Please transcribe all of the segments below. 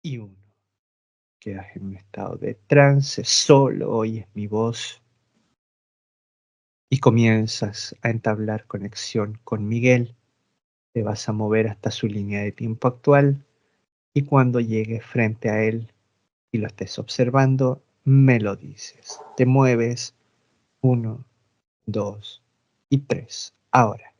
y 1. Quedas en un estado de trance, solo oyes mi voz y comienzas a entablar conexión con Miguel. Te vas a mover hasta su línea de tiempo actual y cuando llegues frente a él y lo estés observando, me lo dices. Te mueves 1, 2 y 3. Ahora.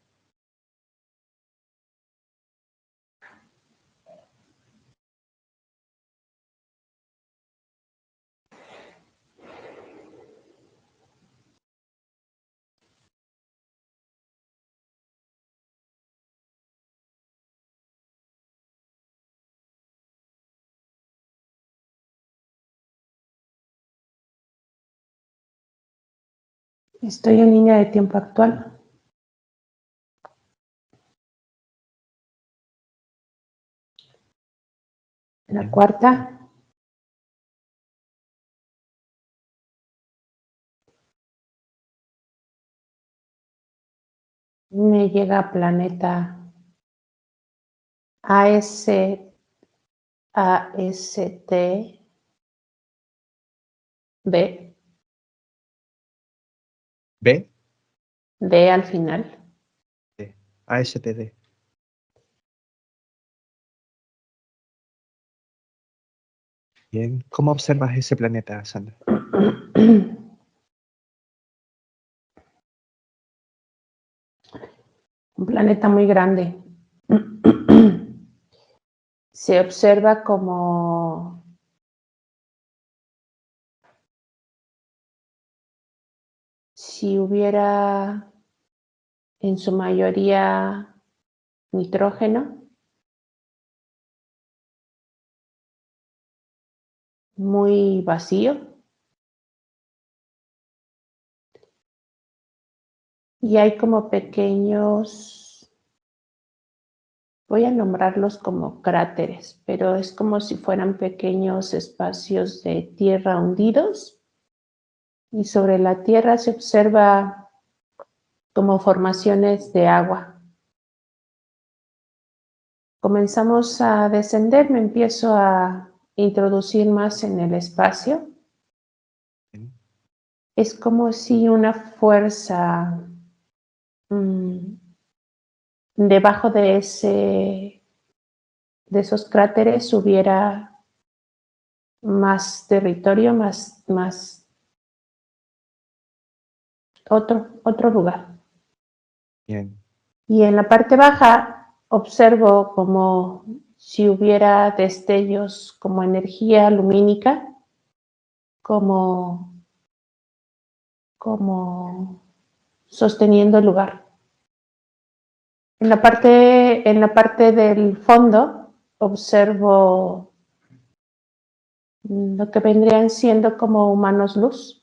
Estoy en línea de tiempo actual. La cuarta. Me llega planeta AST ¿B? D al final. D. ASTD. Bien. ¿Cómo observas ese planeta, Sandra? Un planeta muy grande. Se observa como si hubiera en su mayoría nitrógeno, muy vacío, y hay como pequeños, voy a nombrarlos como cráteres, pero es como si fueran pequeños espacios de tierra hundidos, y sobre la tierra se observa como formaciones de agua. Comenzamos a descender, me empiezo a introducir más en el espacio. Es como si una fuerza debajo de esos cráteres hubiera más territorio, más otro lugar. Bien. Y en la parte baja observo como si hubiera destellos como energía lumínica, como sosteniendo el lugar. En la parte del fondo observo lo que vendrían siendo como humanos luz.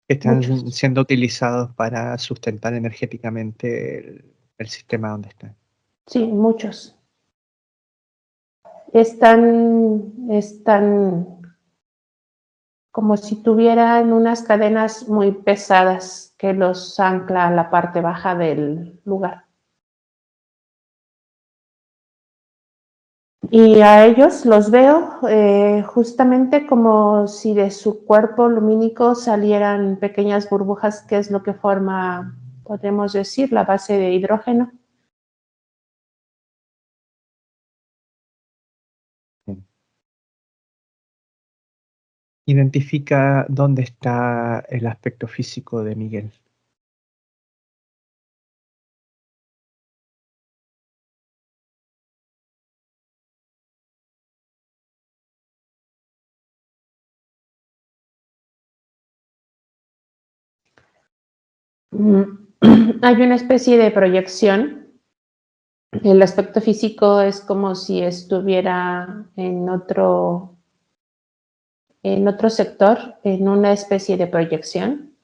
Están Muchos. siendo utilizados para sustentar energéticamente el sistema donde están. Sí, muchos. Están como si tuvieran unas cadenas muy pesadas que los ancla a la parte baja del lugar. Y a ellos los veo justamente como si de su cuerpo lumínico salieran pequeñas burbujas, que es lo que forma, podemos decir, la base de hidrógeno. Bien. Identifica dónde está el aspecto físico de Miguel. Hay una especie de proyección. El aspecto físico es como si estuviera en otro sector, en una especie de proyección.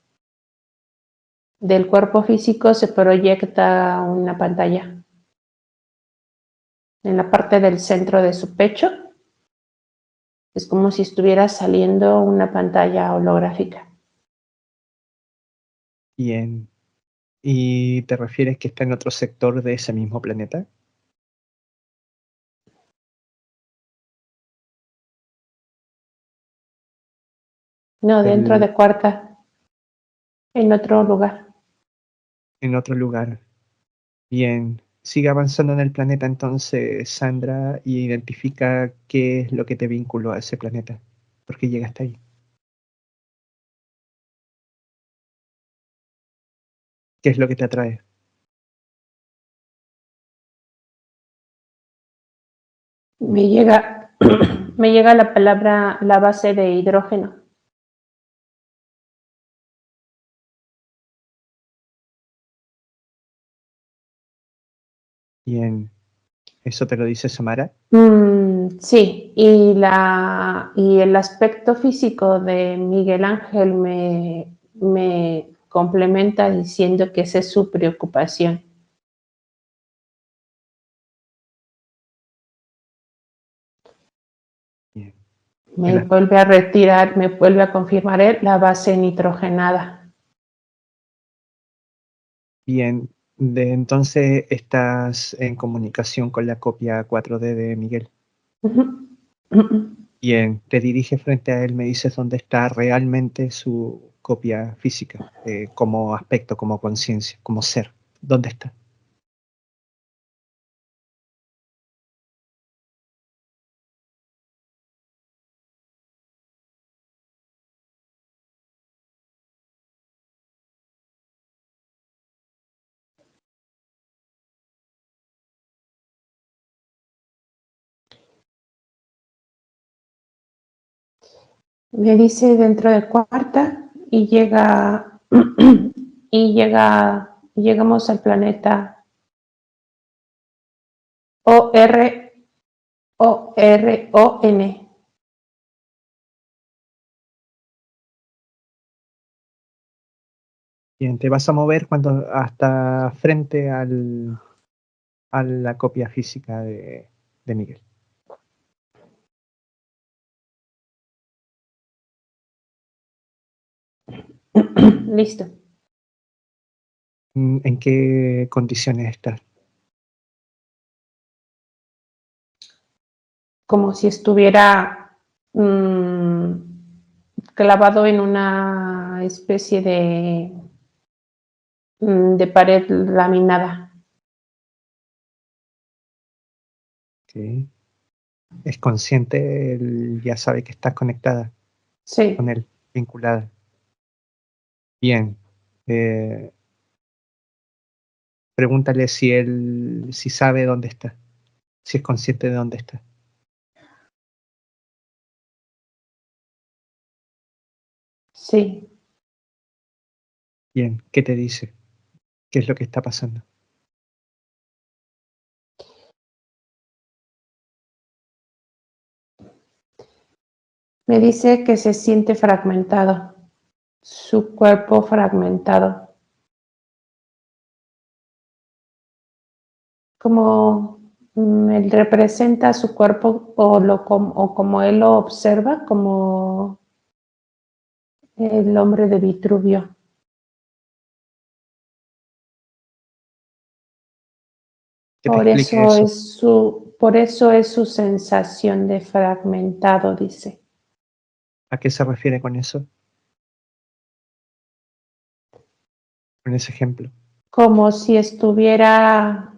Del cuerpo físico se proyecta una pantalla en la parte del centro de su pecho. Es como si estuviera saliendo una pantalla holográfica. Bien. ¿Y te refieres que está en otro sector de ese mismo planeta? No, dentro de cuarta. En otro lugar. En otro lugar. Bien. Sigue avanzando en el planeta entonces, Sandra, y identifica qué es lo que te vinculó a ese planeta. ¿Por qué llegaste ahí? ¿Qué es lo que te atrae? Me llega, me llega la palabra, la base de hidrógeno. Bien. ¿Eso te lo dice Samara? Sí, y el aspecto físico de Miguel Ángel me complementa diciendo que esa es su preocupación. Bien. Me vuelve a retirar, me vuelve a confirmar él la base nitrogenada. Bien. Entonces estás en comunicación con la copia 4D de Miguel. Bien, te diriges frente a él, me dices dónde está realmente su copia física, como aspecto, como conciencia, como ser. ¿Dónde está? Me dice dentro de cuarta y llega llegamos al planeta Orion. Bien, te vas a mover cuando hasta frente a la copia física de Miguel. Listo. ¿En qué condiciones estás? Como si estuviera clavado en una especie de pared laminada. ¿Sí? ¿Es consciente? Él ya sabe que estás conectada con Sí, él, vinculada. Bien. eh, Pregúntale si él, si sabe dónde está, si es consciente de dónde está. sí. Bien, ¿qué te dice? ¿Qué es lo que está pasando? Me dice que se siente fragmentado, su cuerpo fragmentado, como él representa su cuerpo o como él lo observa, como el hombre de Vitruvio. Que te explique eso. Por eso es su sensación de fragmentado, dice. ¿A qué se refiere con eso? Con ese ejemplo. Como si estuviera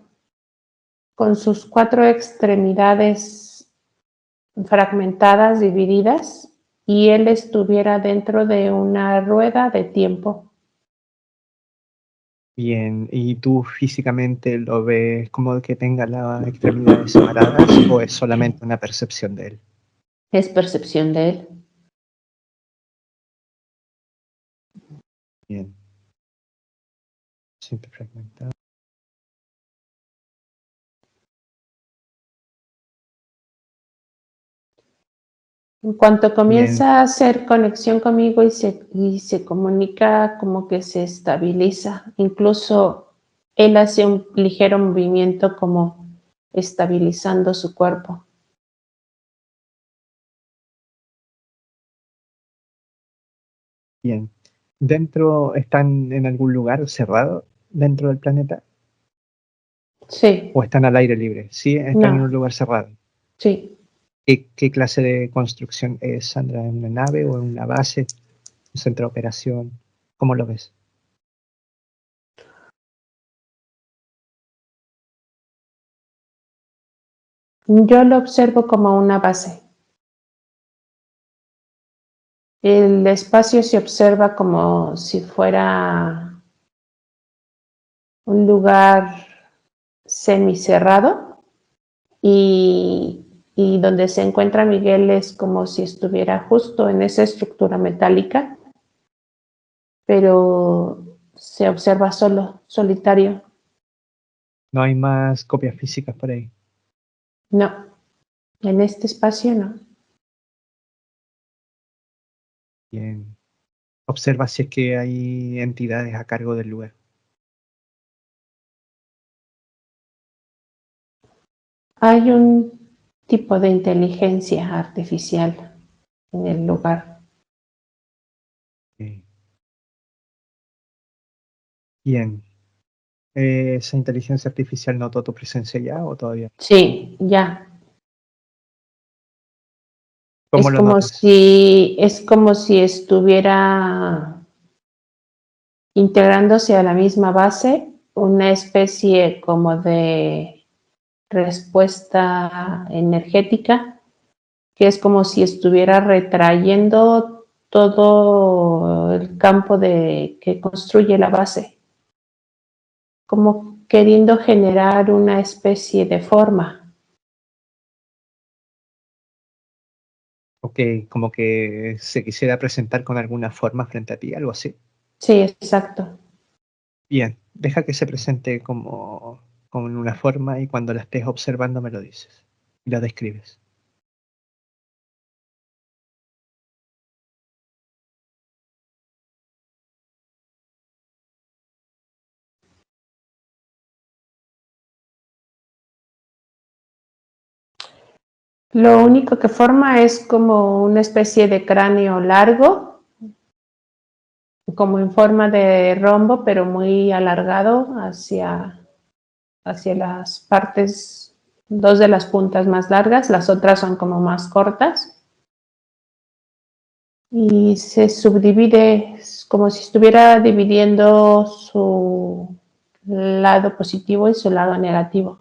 con sus 4 extremidades fragmentadas, divididas, y él estuviera dentro de una rueda de tiempo. Bien, ¿y tú físicamente lo ves como que tenga las extremidades separadas o es solamente una percepción de él? Es percepción de él. Bien, siempre fragmentado. En cuanto Bien, comienza a hacer conexión conmigo y se comunica, como que se estabiliza. Incluso él hace un ligero movimiento como estabilizando su cuerpo. bien. ¿Dentro están en algún lugar cerrado dentro del planeta Sí, o están al aire libre? Sí, están en un no, lugar cerrado. sí. ¿Qué clase de construcción es, Sandra? ¿En una nave o en una base? un centro de operación. ¿Cómo lo ves? Yo lo observo como una base. El espacio se observa como si fuera un lugar semicerrado y donde se encuentra Miguel es como si estuviera justo en esa estructura metálica, pero se observa solo, solitario. No hay más copias físicas por ahí. No, en este espacio no. Bien. Observa si es que hay entidades a cargo del lugar. Hay un tipo de inteligencia artificial en el lugar. Sí. Bien. ¿Esa inteligencia artificial notó tu presencia ya o todavía? Sí, ya. ¿Cómo lo notas? Es como si estuviera integrándose a la misma base, una especie como de respuesta energética, que es como si estuviera retrayendo todo el campo que construye la base, como queriendo generar una especie de forma. Ok, como que se quisiera presentar con alguna forma frente a ti, algo así. Sí, exacto. Bien, deja que se presente como con una forma y cuando la estés observando me lo dices y lo describes. Lo único que forma es como una especie de cráneo largo, como en forma de rombo, pero muy alargado hacia las partes, dos de las puntas más largas, las otras son como más cortas. Y se subdivide como si estuviera dividiendo su lado positivo y su lado negativo.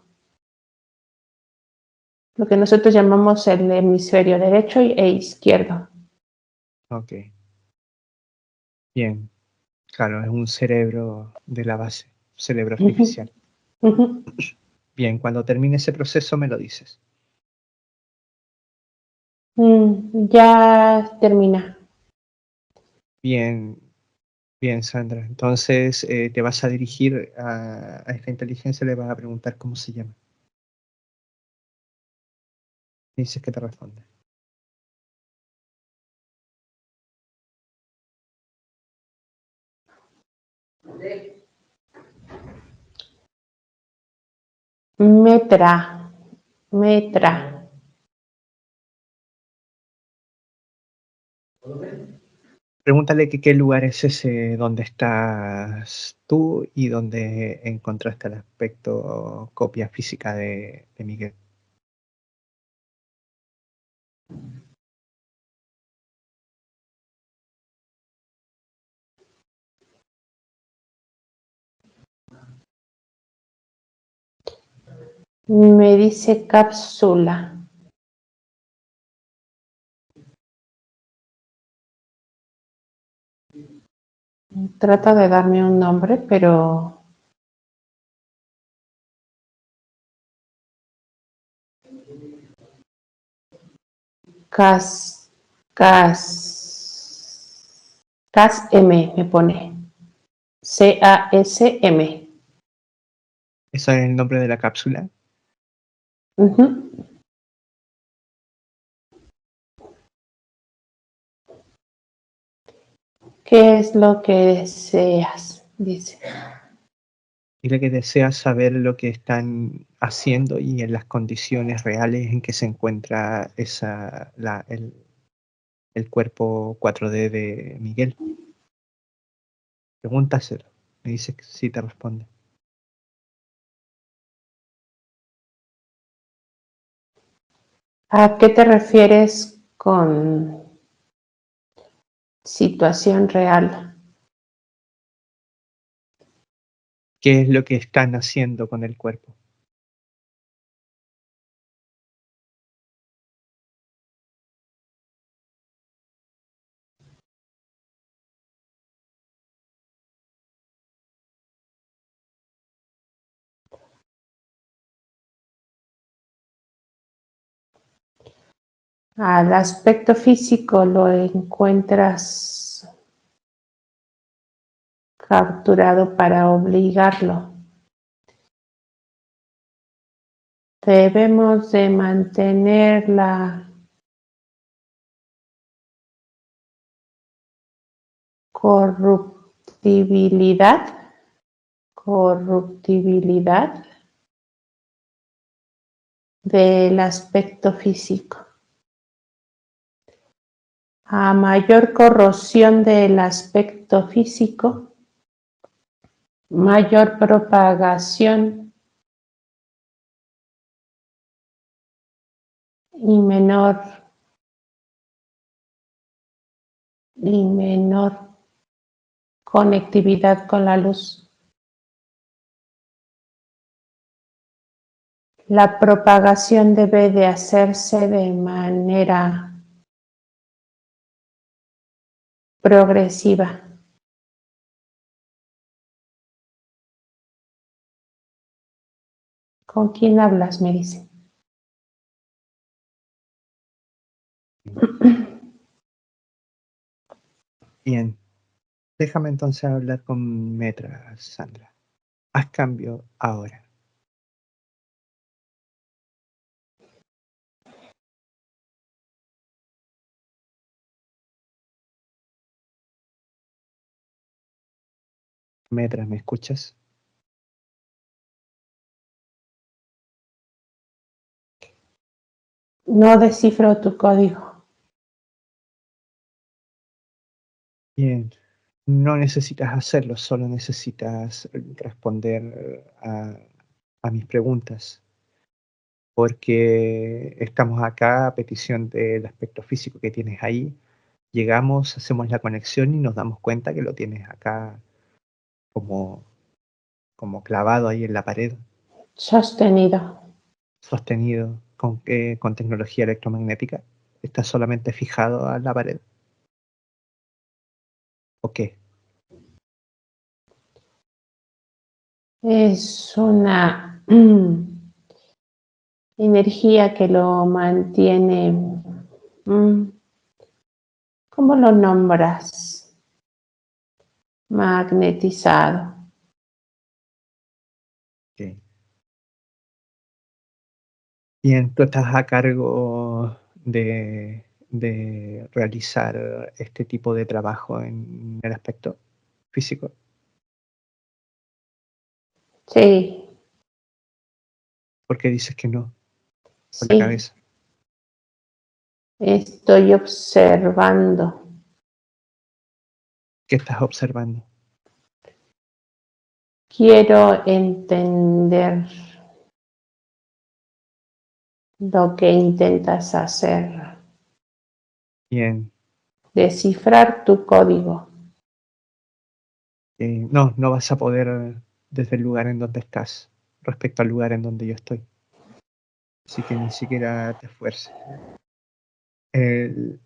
Lo que nosotros llamamos el hemisferio derecho e izquierdo. Ok, bien. Claro, es un cerebro de la base, cerebro Ujú, artificial. ujú. Bien, cuando termine ese proceso me lo dices. Ya termina. Bien, bien, Sandra. Entonces te vas a dirigir a esta inteligencia y le vas a preguntar cómo se llama. Dices que te responde. Metra, metra. Pregúntale que qué lugar es ese donde estás tú y donde encontraste el aspecto copia física de Miguel. Me dice cápsula. Trata de darme un nombre, pero Cas, Cas, Cas M me pone. CASM. ¿Ese es el nombre de la cápsula? Ujú. ¿Qué es lo que deseas? Dice. Dile que deseas saber lo que están haciendo y en las condiciones reales en que se encuentra el cuerpo 4D de Miguel. Pregúntaselo. Me dice que sí te responde. ¿A qué te refieres con situación real. ¿Qué es lo que están haciendo con el cuerpo? Al aspecto físico lo encuentras capturado para obligarlo. Debemos de mantener la corruptibilidad del aspecto físico. A mayor corrosión del aspecto físico, mayor propagación y menor conectividad con la luz. La propagación debe de hacerse de manera progresiva. ¿Con quién hablas? Me dice. Bien, déjame entonces hablar con Metra, Sandra. Haz cambio ahora. Metra, ¿me escuchas? No descifro tu código. Bien, no necesitas hacerlo, solo necesitas responder a mis preguntas, porque estamos acá a petición del aspecto físico que tienes ahí. Llegamos, hacemos la conexión y nos damos cuenta que lo tienes acá como, como clavado ahí en la pared, Sostenido. sostenido con tecnología electromagnética. Está solamente fijado a la pared. ¿O qué? Es una energía que lo mantiene. ¿Cómo lo nombras? Magnetizado. ¿Qué? Bien, tú estás a cargo de realizar este tipo de trabajo en el aspecto físico. Sí, ¿Por qué dices que no? Con la sí. cabeza. Estoy observando. ¿Qué estás observando? Quiero entender lo que intentas hacer. Bien. Descifrar tu código. No, no vas a poder desde el lugar en donde estás respecto al lugar en donde yo estoy. Así que ni siquiera te esfuerces. El-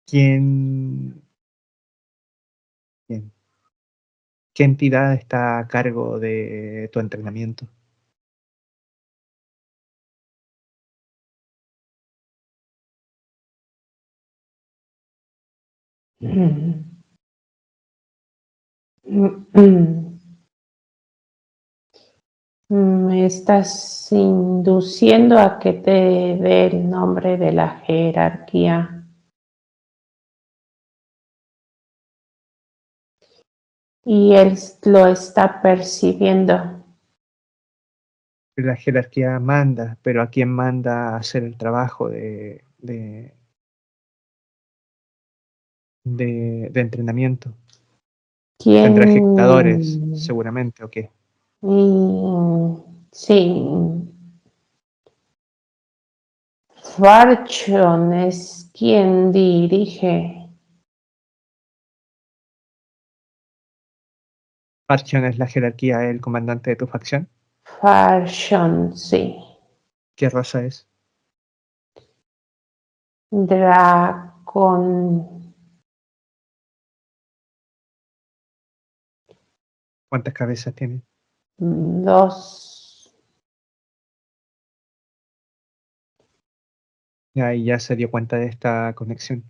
¿Quién, quién- ¿Qué entidad está a cargo de tu entrenamiento? Me estás induciendo a que te dé el nombre de la jerarquía. Y él lo está percibiendo. La jerarquía manda, pero ¿a quién manda a hacer el trabajo de entrenamiento? Tendrá ejecutadores, ¿Quién? seguramente, ¿o qué? Sí. Farchon es quien dirige Archon es la jerarquía, el comandante de tu facción. Fashion, sí. ¿Qué raza es? Dracon. ¿Cuántas cabezas tiene? 2. Ahí ya se dio cuenta de esta conexión.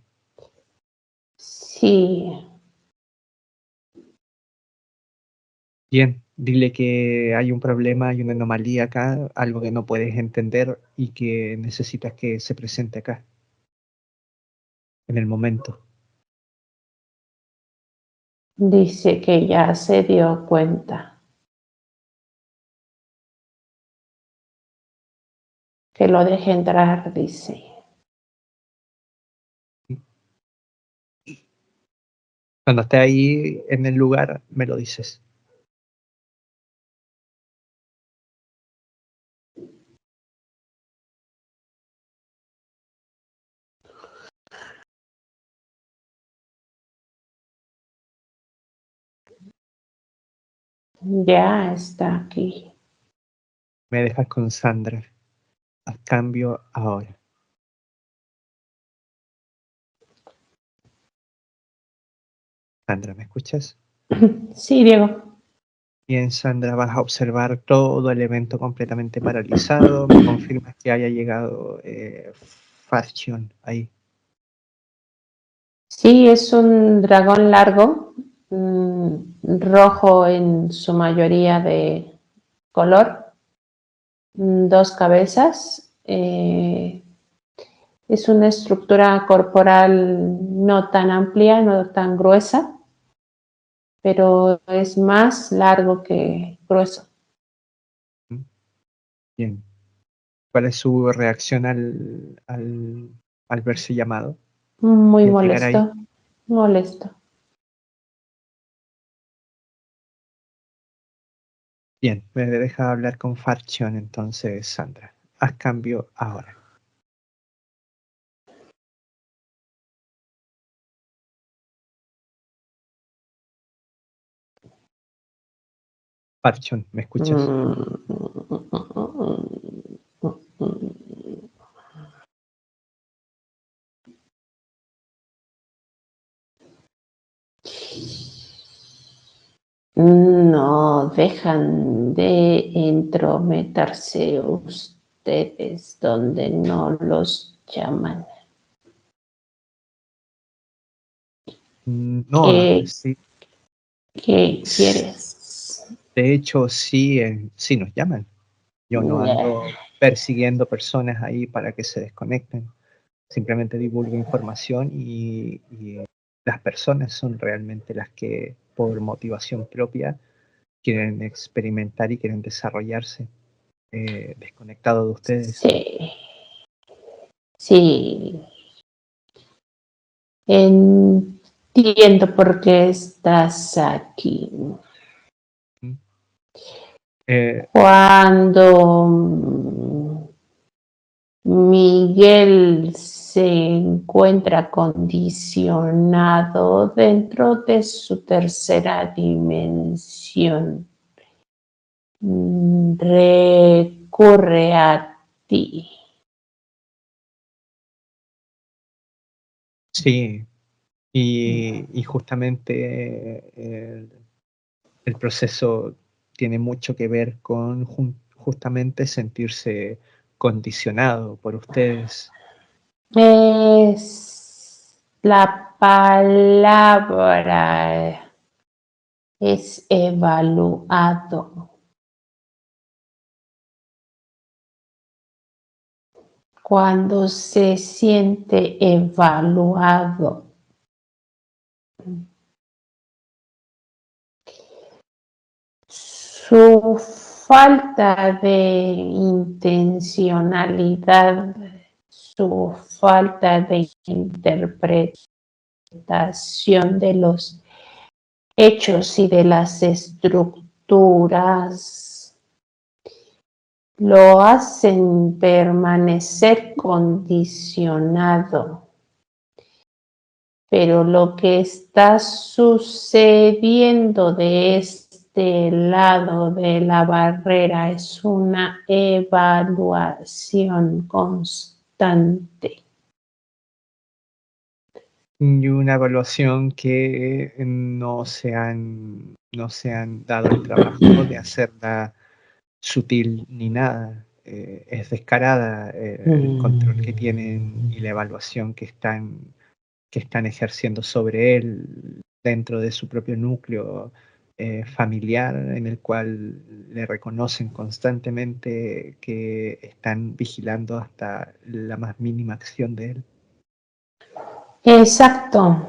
Sí. Bien, dile que hay un problema, hay una anomalía acá, algo que no puedes entender y que necesitas que se presente acá, en el momento. Dice que ya se dio cuenta. Que lo deje entrar, dice. Cuando esté ahí en el lugar, me lo dices. Ya está aquí. Me dejas con Sandra. A cambio ahora. Sandra, ¿me escuchas? Sí, Diego. Bien, Sandra, vas a observar todo el evento completamente paralizado. Me confirmas que haya llegado Farchion ahí. Sí, es un dragón largo, rojo en su mayoría de color, 2 cabezas. Es una estructura corporal no tan amplia, no tan gruesa, pero es más largo que grueso. ¿Mm? Bien. ¿Cuál es su reacción al verse llamado Muy y al llegar ahí? molesto, molesto. Bien, me deja hablar con Farchion entonces, Sandra. Haz cambio ahora. Farchion, ¿me escuchas? No dejan de entrometerse ustedes donde no los llaman. No, ¿Qué, sí. qué quieres? De hecho, sí, sí nos llaman. Yo no ando persiguiendo personas ahí para que se desconecten. Simplemente divulgo información y las personas son realmente las que, por motivación propia, quieren experimentar y quieren desarrollarse desconectado de ustedes. Sí, sí. Entiendo por qué estás aquí. ¿Mm? Eh, Cuando Miguel se encuentra condicionado dentro de su tercera dimensión, recurre a ti. sí, y justamente el proceso tiene mucho que ver con justamente sentirse condicionado por ustedes. Es la palabra, es evaluado. Cuando se siente evaluado, su falta de intencionalidad, su falta de interpretación de los hechos y de las estructuras lo hacen permanecer condicionado. Pero lo que está sucediendo de este este lado de la barrera es una evaluación constante. Y una evaluación que no se han dado el trabajo de hacerla sutil ni nada. Es descarada el control que tienen y la evaluación que están ejerciendo sobre él dentro de su propio núcleo familiar, en el cual le reconocen constantemente que están vigilando hasta la más mínima acción de él. Exacto.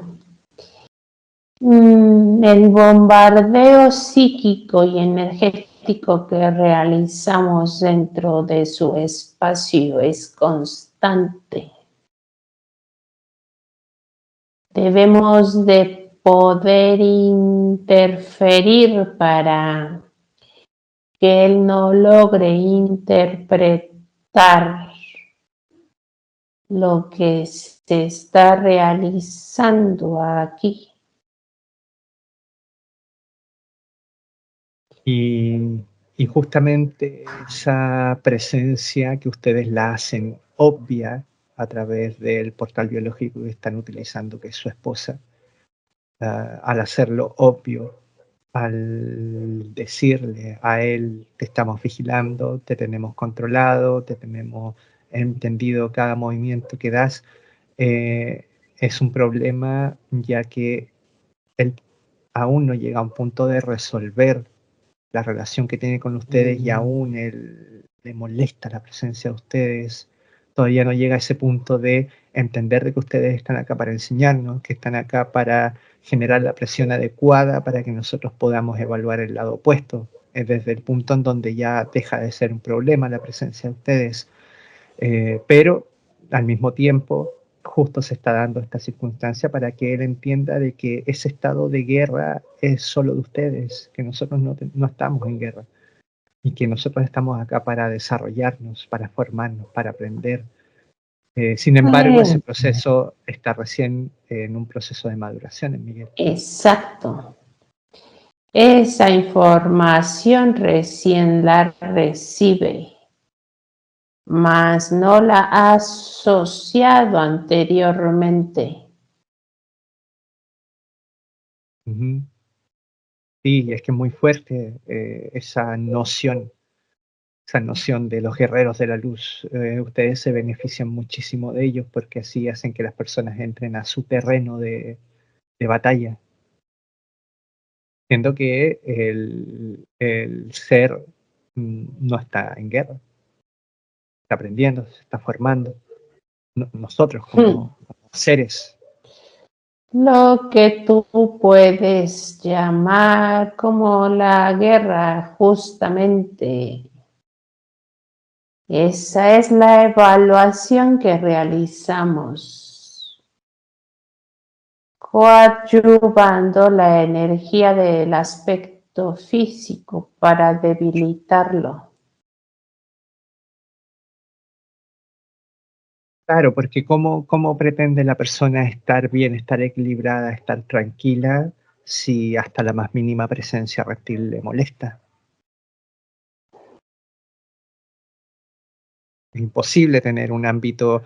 El bombardeo psíquico y energético que realizamos dentro de su espacio es constante. Debemos de poder interferir para que él no logre interpretar lo que se está realizando aquí. Y, y justamente esa presencia que ustedes la hacen obvia a través del portal biológico que están utilizando, que es su esposa, al hacerlo obvio, al decirle a él, te estamos vigilando, te tenemos controlado, te tenemos entendido cada movimiento que das, es un problema ya que él aún no llega a un punto de resolver la relación que tiene con ustedes y aún él le molesta la presencia de ustedes, todavía no llega a ese punto de entender de que ustedes están acá para enseñarnos, que están acá para generar la presión adecuada para que nosotros podamos evaluar el lado opuesto, es desde el punto en donde ya deja de ser un problema la presencia de ustedes. Pero al mismo tiempo, justo se está dando esta circunstancia para que él entienda de que ese estado de guerra es solo de ustedes, que nosotros no estamos en guerra y que nosotros estamos acá para desarrollarnos, para formarnos, para aprender. Sin embargo, ese proceso está recién en un proceso de maduración en Miguel. Exacto. Esa información recién la recibe, mas no la ha asociado anteriormente. Ujú. Sí, es que es muy fuerte esa noción de los guerreros de la luz. Ustedes se benefician muchísimo de ellos porque así hacen que las personas entren a su terreno de batalla, siendo que el ser no está en guerra, está aprendiendo, se está formando. Nosotros como seres. Lo que tú puedes llamar como la guerra, justamente. Esa es la evaluación que realizamos, coadyuvando la energía del aspecto físico para debilitarlo. Claro, porque ¿cómo pretende la persona estar bien, estar equilibrada, estar tranquila, si hasta la más mínima presencia reptil le molesta? Es imposible tener un ámbito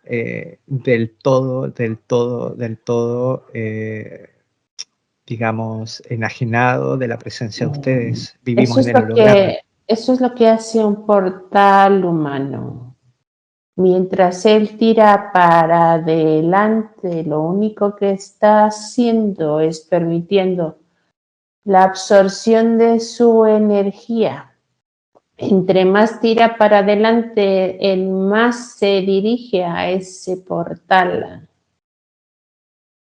del todo, digamos, enajenado de la presencia de ustedes. Eso Vivimos en es el lo holograma. que, eso es lo que hace un portal humano. Mientras él tira para adelante, lo único que está haciendo es permitiendo la absorción de su energía. Entre más tira para adelante, el más se dirige a ese portal,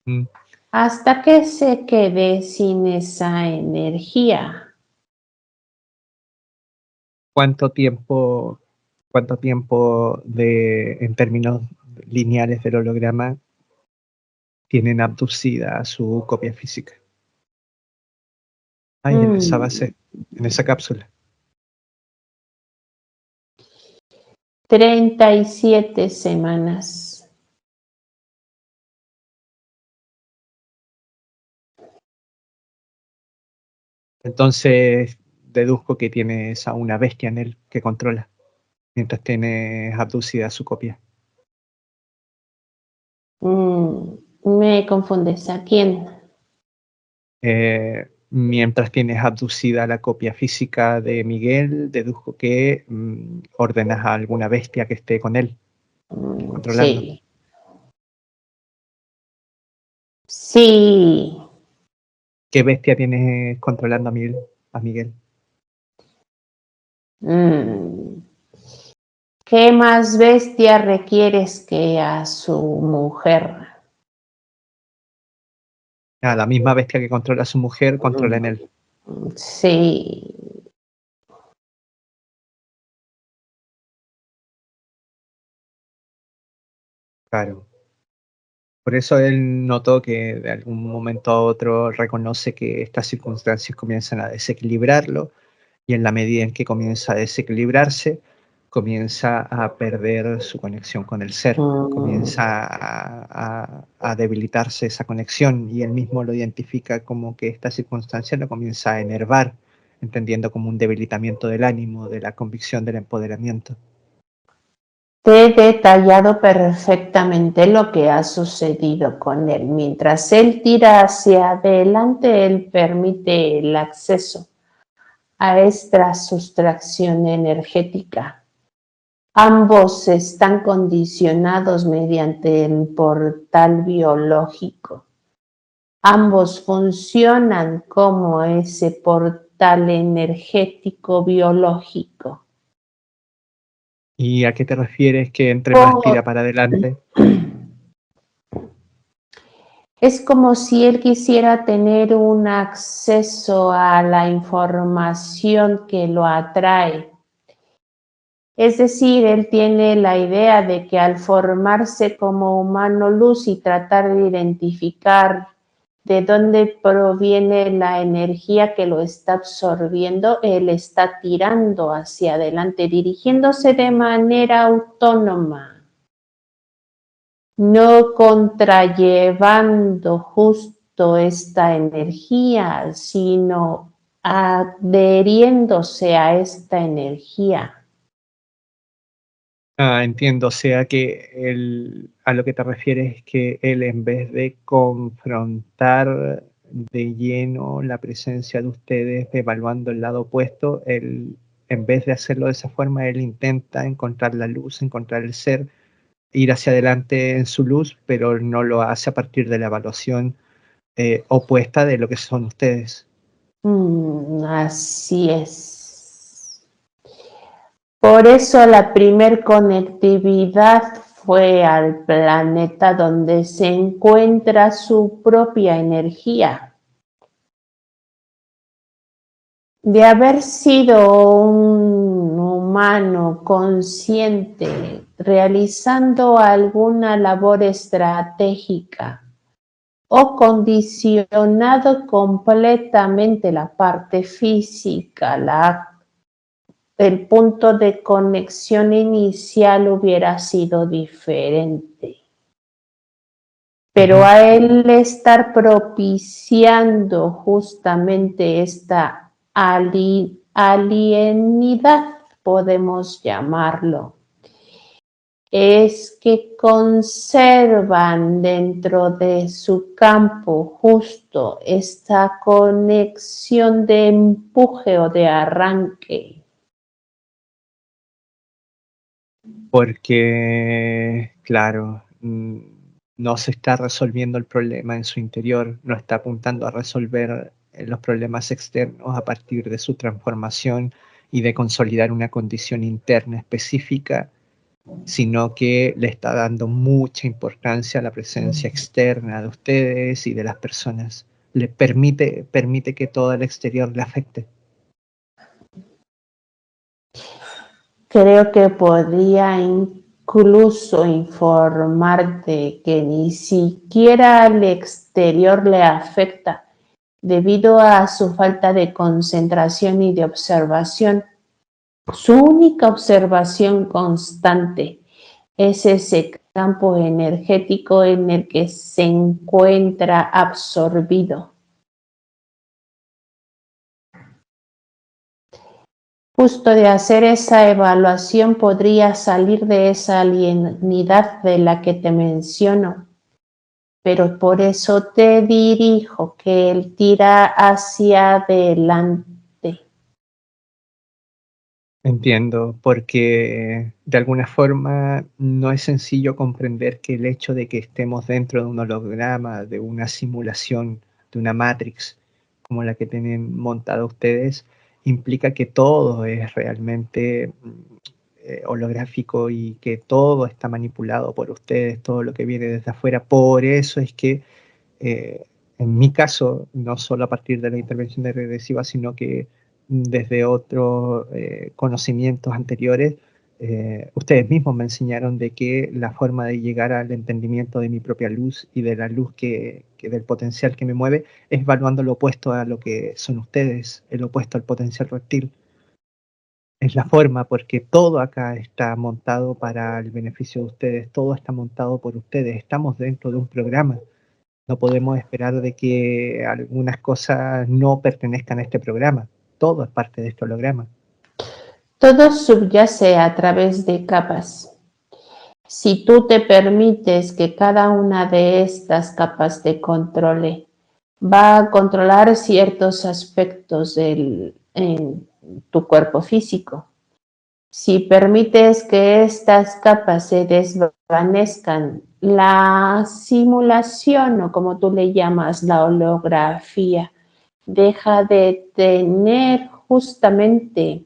Mm. hasta que se quede sin esa energía. ¿Cuánto tiempo, en términos lineales del holograma, tienen abducida a su copia física? Ahí en esa Mm, base, en esa cápsula. 37 semanas. Entonces deduzco que tienes a una bestia en él que controla, mientras tienes abducida su copia. Me confundes. ¿A quién? Mientras tienes abducida la copia física de Miguel, deduzco que ordenas a alguna bestia que esté con él, controlando. Sí. Sí. ¿Qué bestia tienes controlando a Miguel? A Miguel? Mm, ¿Qué más bestia requieres que a su mujer? La misma bestia que controla a su mujer, controla en él. Sí. Claro. Por eso él notó que de algún momento a otro reconoce que estas circunstancias comienzan a desequilibrarlo y en la medida en que comienza a desequilibrarse, comienza a perder su conexión con el ser, Mm, comienza a debilitarse esa conexión y él mismo lo identifica como que esta circunstancia lo comienza a enervar, entendiendo como un debilitamiento del ánimo, de la convicción, del empoderamiento. Te he detallado perfectamente lo que ha sucedido con él. Mientras él tira hacia adelante, él permite el acceso a esta sustracción energética. Ambos están condicionados mediante el portal biológico. Ambos funcionan como ese portal energético biológico. ¿Y a qué te refieres que entre más Por- tira para adelante? Es como si él quisiera tener un acceso a la información que lo atrae. Es decir, él tiene la idea de que al formarse como humano luz y tratar de identificar de dónde proviene la energía que lo está absorbiendo, él está tirando hacia adelante, dirigiéndose de manera autónoma, no contrallevando justo esta energía, sino adheriéndose a esta energía. Entiendo, o sea que él, a lo que te refieres es que él en vez de confrontar de lleno la presencia de ustedes, evaluando el lado opuesto, él, en vez de hacerlo de esa forma, él intenta encontrar la luz, encontrar el ser, ir hacia adelante en su luz, pero no lo hace a partir de la evaluación opuesta de lo que son ustedes. Así es. Por eso la primer conectividad fue al planeta donde se encuentra su propia energía. De haber sido un humano consciente realizando alguna labor estratégica o condicionado completamente la parte física, el punto de conexión inicial hubiera sido diferente. Pero Ujú. a él estar propiciando justamente esta alienidad, podemos llamarlo, es que conservan dentro de su campo justo esta conexión de empuje o de arranque. Porque, claro, no se está resolviendo el problema en su interior, no está apuntando a resolver los problemas externos a partir de su transformación y de consolidar una condición interna específica, sino que le está dando mucha importancia a la presencia externa de ustedes y de las personas. Le permite que todo el exterior le afecte. Creo que podría incluso informarte que ni siquiera al exterior le afecta debido a su falta de concentración y de observación. Su única observación constante es ese campo energético en el que se encuentra absorbido. Justo de hacer esa evaluación podría salir de esa alienidad de la que te menciono, pero por eso te dirijo que él tira hacia adelante. Entiendo, porque de alguna forma no es sencillo comprender que el hecho de que estemos dentro de un holograma, de una simulación, de una Matrix, como la que tienen montada ustedes, implica que todo es realmente holográfico y que todo está manipulado por ustedes, todo lo que viene desde afuera. Por eso es que eh, en mi caso, no solo a partir de la intervención de regresiva, sino que desde otros conocimientos anteriores, ustedes mismos me enseñaron de que la forma de llegar al entendimiento de mi propia luz y de la luz que del potencial que me mueve es evaluando lo opuesto a lo que son ustedes, el opuesto al potencial reptil. Es la forma, porque todo acá está montado para el beneficio de ustedes, todo está montado por ustedes, estamos dentro de un programa. No podemos esperar de que algunas cosas no pertenezcan a este programa. Todo es parte de este holograma. Todo subyace a través de capas. Si tú te permites que cada una de estas capas te controle, va a controlar ciertos aspectos en tu cuerpo físico. Si permites que estas capas se desvanezcan, la simulación o como tú le llamas, la holografía, deja de tener justamente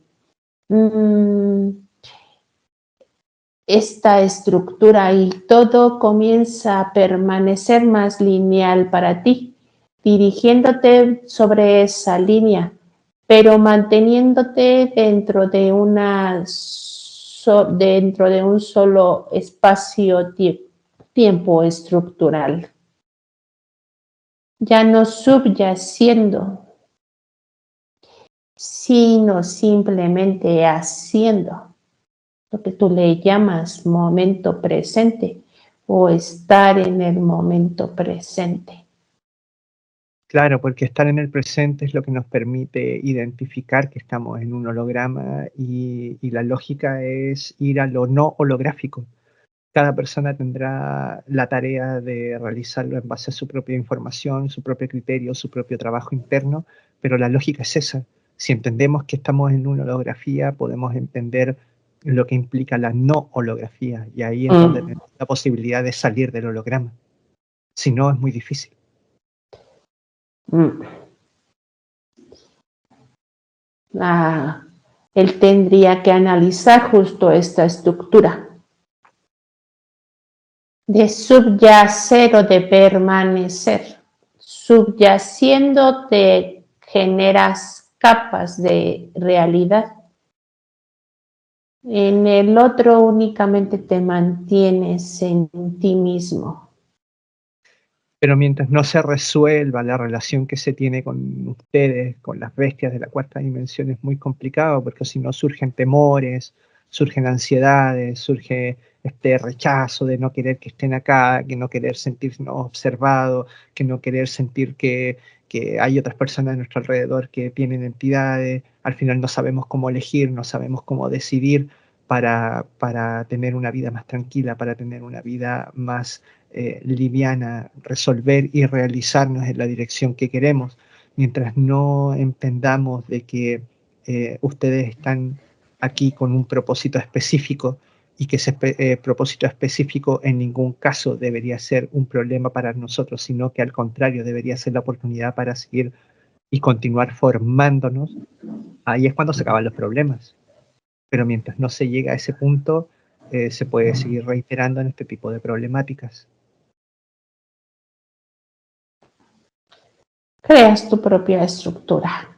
esta estructura y todo comienza a permanecer más lineal para ti, dirigiéndote sobre esa línea, pero manteniéndote dentro de un solo espacio-tiempo estructural, ya no subyaciendo, sino simplemente haciendo lo que tú le llamas momento presente o estar en el momento presente. Claro, porque estar en el presente es lo que nos permite identificar que estamos en un holograma y la lógica es ir a lo no holográfico. Cada persona tendrá la tarea de realizarlo en base a su propia información, su propio criterio, su propio trabajo interno, pero la lógica es esa. Si entendemos que estamos en una holografía, podemos entender lo que implica la no holografía, y ahí es donde tenemos la posibilidad de salir del holograma. Si no, es muy difícil. Mm. Ah, él tendría que analizar justo esta estructura de subyacer o de permanecer. Subyaciendo te generas capas de realidad. En el otro únicamente te mantienes en ti mismo. Pero mientras no se resuelva la relación que se tiene con ustedes, con las bestias de la cuarta dimensión, es muy complicado, porque si no surgen temores, surgen ansiedades, surge este rechazo de no querer que estén acá, que no querer sentirnos observados, que no querer sentir que hay otras personas a nuestro alrededor que tienen entidades. Al final no sabemos cómo elegir, no sabemos cómo decidir para tener una vida más tranquila, para tener una vida más liviana, resolver y realizarnos en la dirección que queremos, mientras no entendamos de que ustedes están aquí con un propósito específico y que ese propósito específico en ningún caso debería ser un problema para nosotros, sino que al contrario debería ser la oportunidad para seguir y continuar formándonos. Ahí es cuando se acaban los problemas. Pero mientras no se llega a ese punto, se puede seguir reiterando en este tipo de problemáticas. Creas tu propia estructura.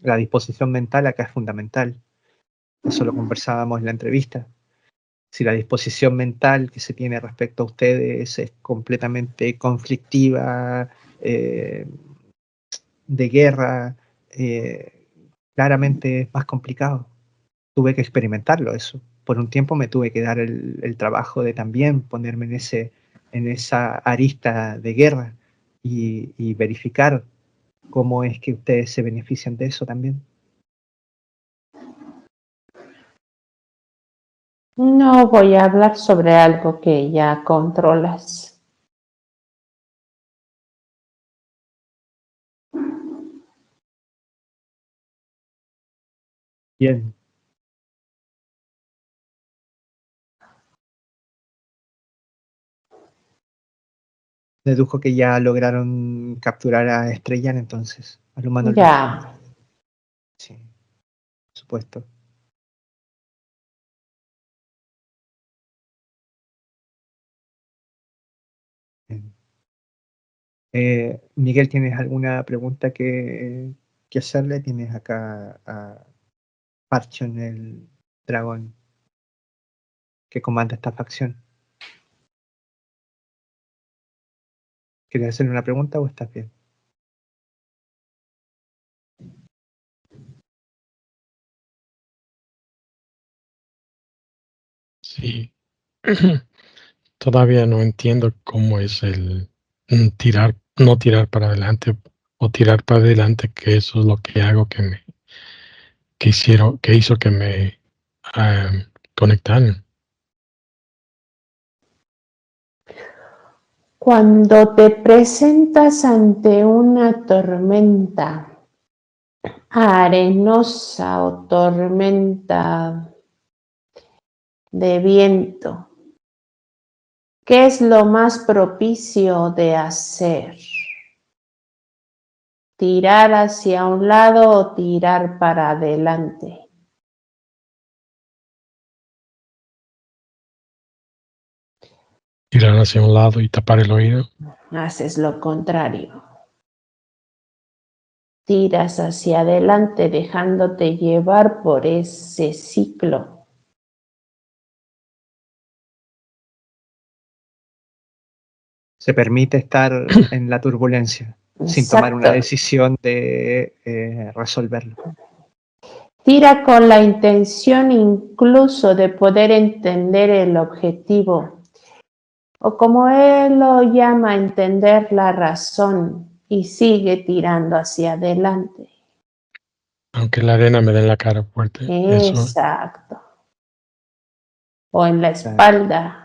La disposición mental acá es fundamental. Eso lo conversábamos en la entrevista. Si la disposición mental que se tiene respecto a ustedes es completamente conflictiva, eh, de guerra, claramente es más complicado. Tuve que experimentarlo eso. Por un tiempo me tuve que dar el trabajo de también ponerme en esa arista de guerra y verificar. ¿Cómo es que ustedes se benefician de eso también? No voy a hablar sobre algo que ya controlas. Bien. Dedujo que ya lograron capturar a Estrellan entonces, al humano Ya, alienígena. Sí, por supuesto. Bien. Miguel, ¿tienes alguna pregunta que hacerle? Tienes acá a Parchon, el dragón que comanda esta facción. ¿Quieres hacerle una pregunta o estás bien? Sí, todavía no entiendo cómo es el tirar, no tirar para adelante o tirar para adelante, que eso es lo que hago que hizo que me conectaran. cuando te presentas ante una tormenta arenosa o tormenta de viento, ¿qué es lo más propicio de hacer? ¿Tirar hacia un lado o tirar para adelante? Tirar hacia un lado y tapar el oído. Haces lo contrario. Tiras hacia adelante dejándote llevar por ese ciclo. Se permite estar en la turbulencia sin tomar una Exacto. decisión de resolverlo. Tira con la intención incluso de poder entender el objetivo, o como él lo llama, entender la razón, y sigue tirando hacia adelante. Aunque la arena me dé en la cara fuerte, eso. Exacto. O en la Claro. espalda.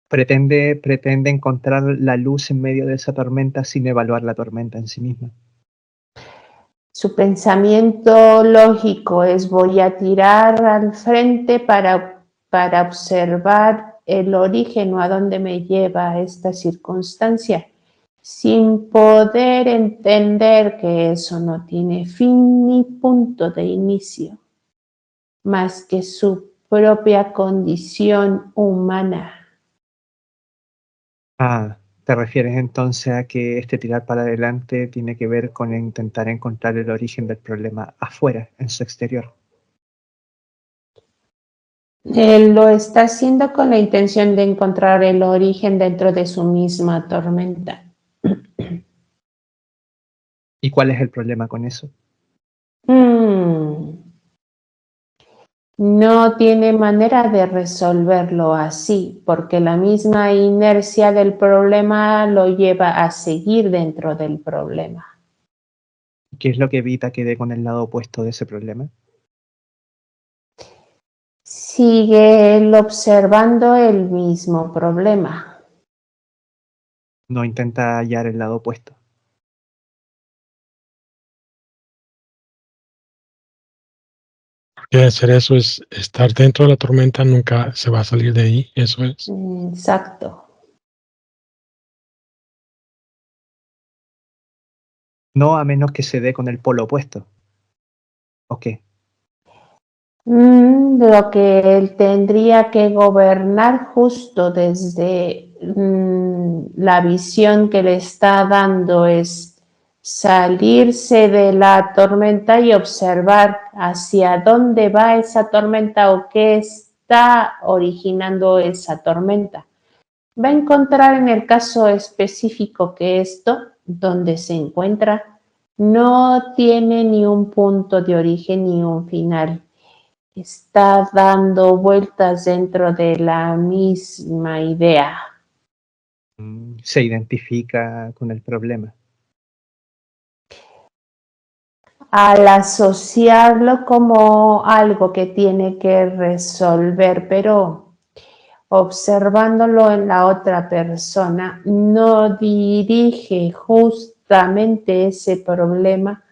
Pretende encontrar la luz en medio de esa tormenta sin evaluar la tormenta en sí misma. Su pensamiento lógico es: voy a tirar al frente para observar el origen o a dónde me lleva esta circunstancia, sin poder entender que eso no tiene fin ni punto de inicio, más que su propia condición humana. Ah, ¿te refieres entonces a que este tirar para adelante tiene que ver con intentar encontrar el origen del problema afuera, en su exterior? Él lo está haciendo con la intención de encontrar el origen dentro de su misma tormenta. ¿Y cuál es el problema con eso? No tiene manera de resolverlo así, porque la misma inercia del problema lo lleva a seguir dentro del problema. ¿Qué es lo que evita que dé con el lado opuesto de ese problema? Sigue él observando el mismo problema. No intenta hallar el lado opuesto. Porque hacer eso es estar dentro de la tormenta, nunca se va a salir de ahí, eso es. Exacto. No a menos que se dé con el polo opuesto. ¿O qué? Lo que él tendría que gobernar justo desde la visión que le está dando es salirse de la tormenta y observar hacia dónde va esa tormenta o qué está originando esa tormenta. Va a encontrar en el caso específico que esto, donde se encuentra, no tiene ni un punto de origen ni un final. Está dando vueltas dentro de la misma idea. Se identifica con el problema. al asociarlo como algo que tiene que resolver, pero observándolo en la otra persona, no dirige justamente ese problema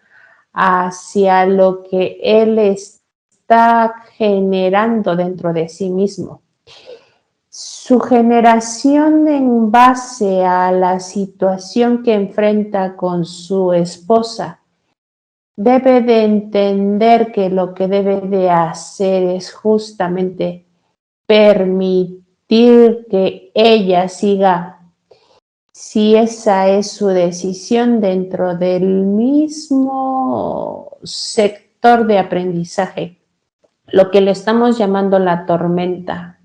hacia lo que él está generando dentro de sí mismo. Su generación en base a la situación que enfrenta con su esposa debe de entender que lo que debe de hacer es justamente permitir que ella siga, si esa es su decisión dentro del mismo sector de aprendizaje, lo que le estamos llamando la tormenta.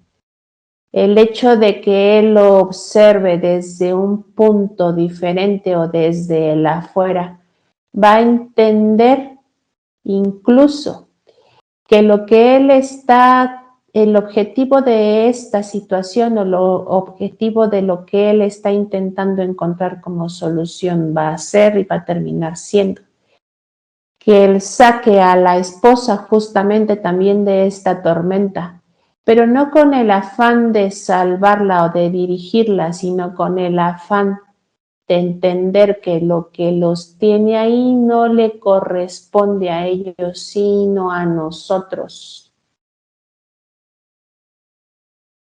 El hecho de que él lo observe desde un punto diferente o desde el afuera, va a entender incluso que lo que él está, el objetivo de esta situación o el objetivo de lo que él está intentando encontrar como solución va a ser y va a terminar siendo que él saque a la esposa justamente también de esta tormenta, pero no con el afán de salvarla o de dirigirla, sino con el afán de entender que lo que los tiene ahí no le corresponde a ellos, sino a nosotros.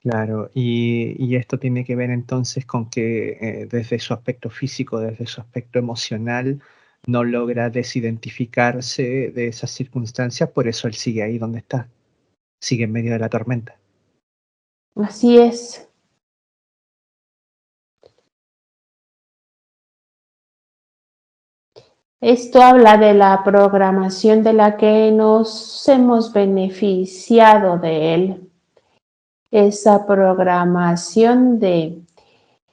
Claro, y esto tiene que ver entonces con que desde su aspecto físico, desde su aspecto emocional, no logra desidentificarse de esas circunstancias, por eso él sigue ahí donde está, sigue en medio de la tormenta. Así es. Esto habla de la programación de la que nos hemos beneficiado de él. Esa programación de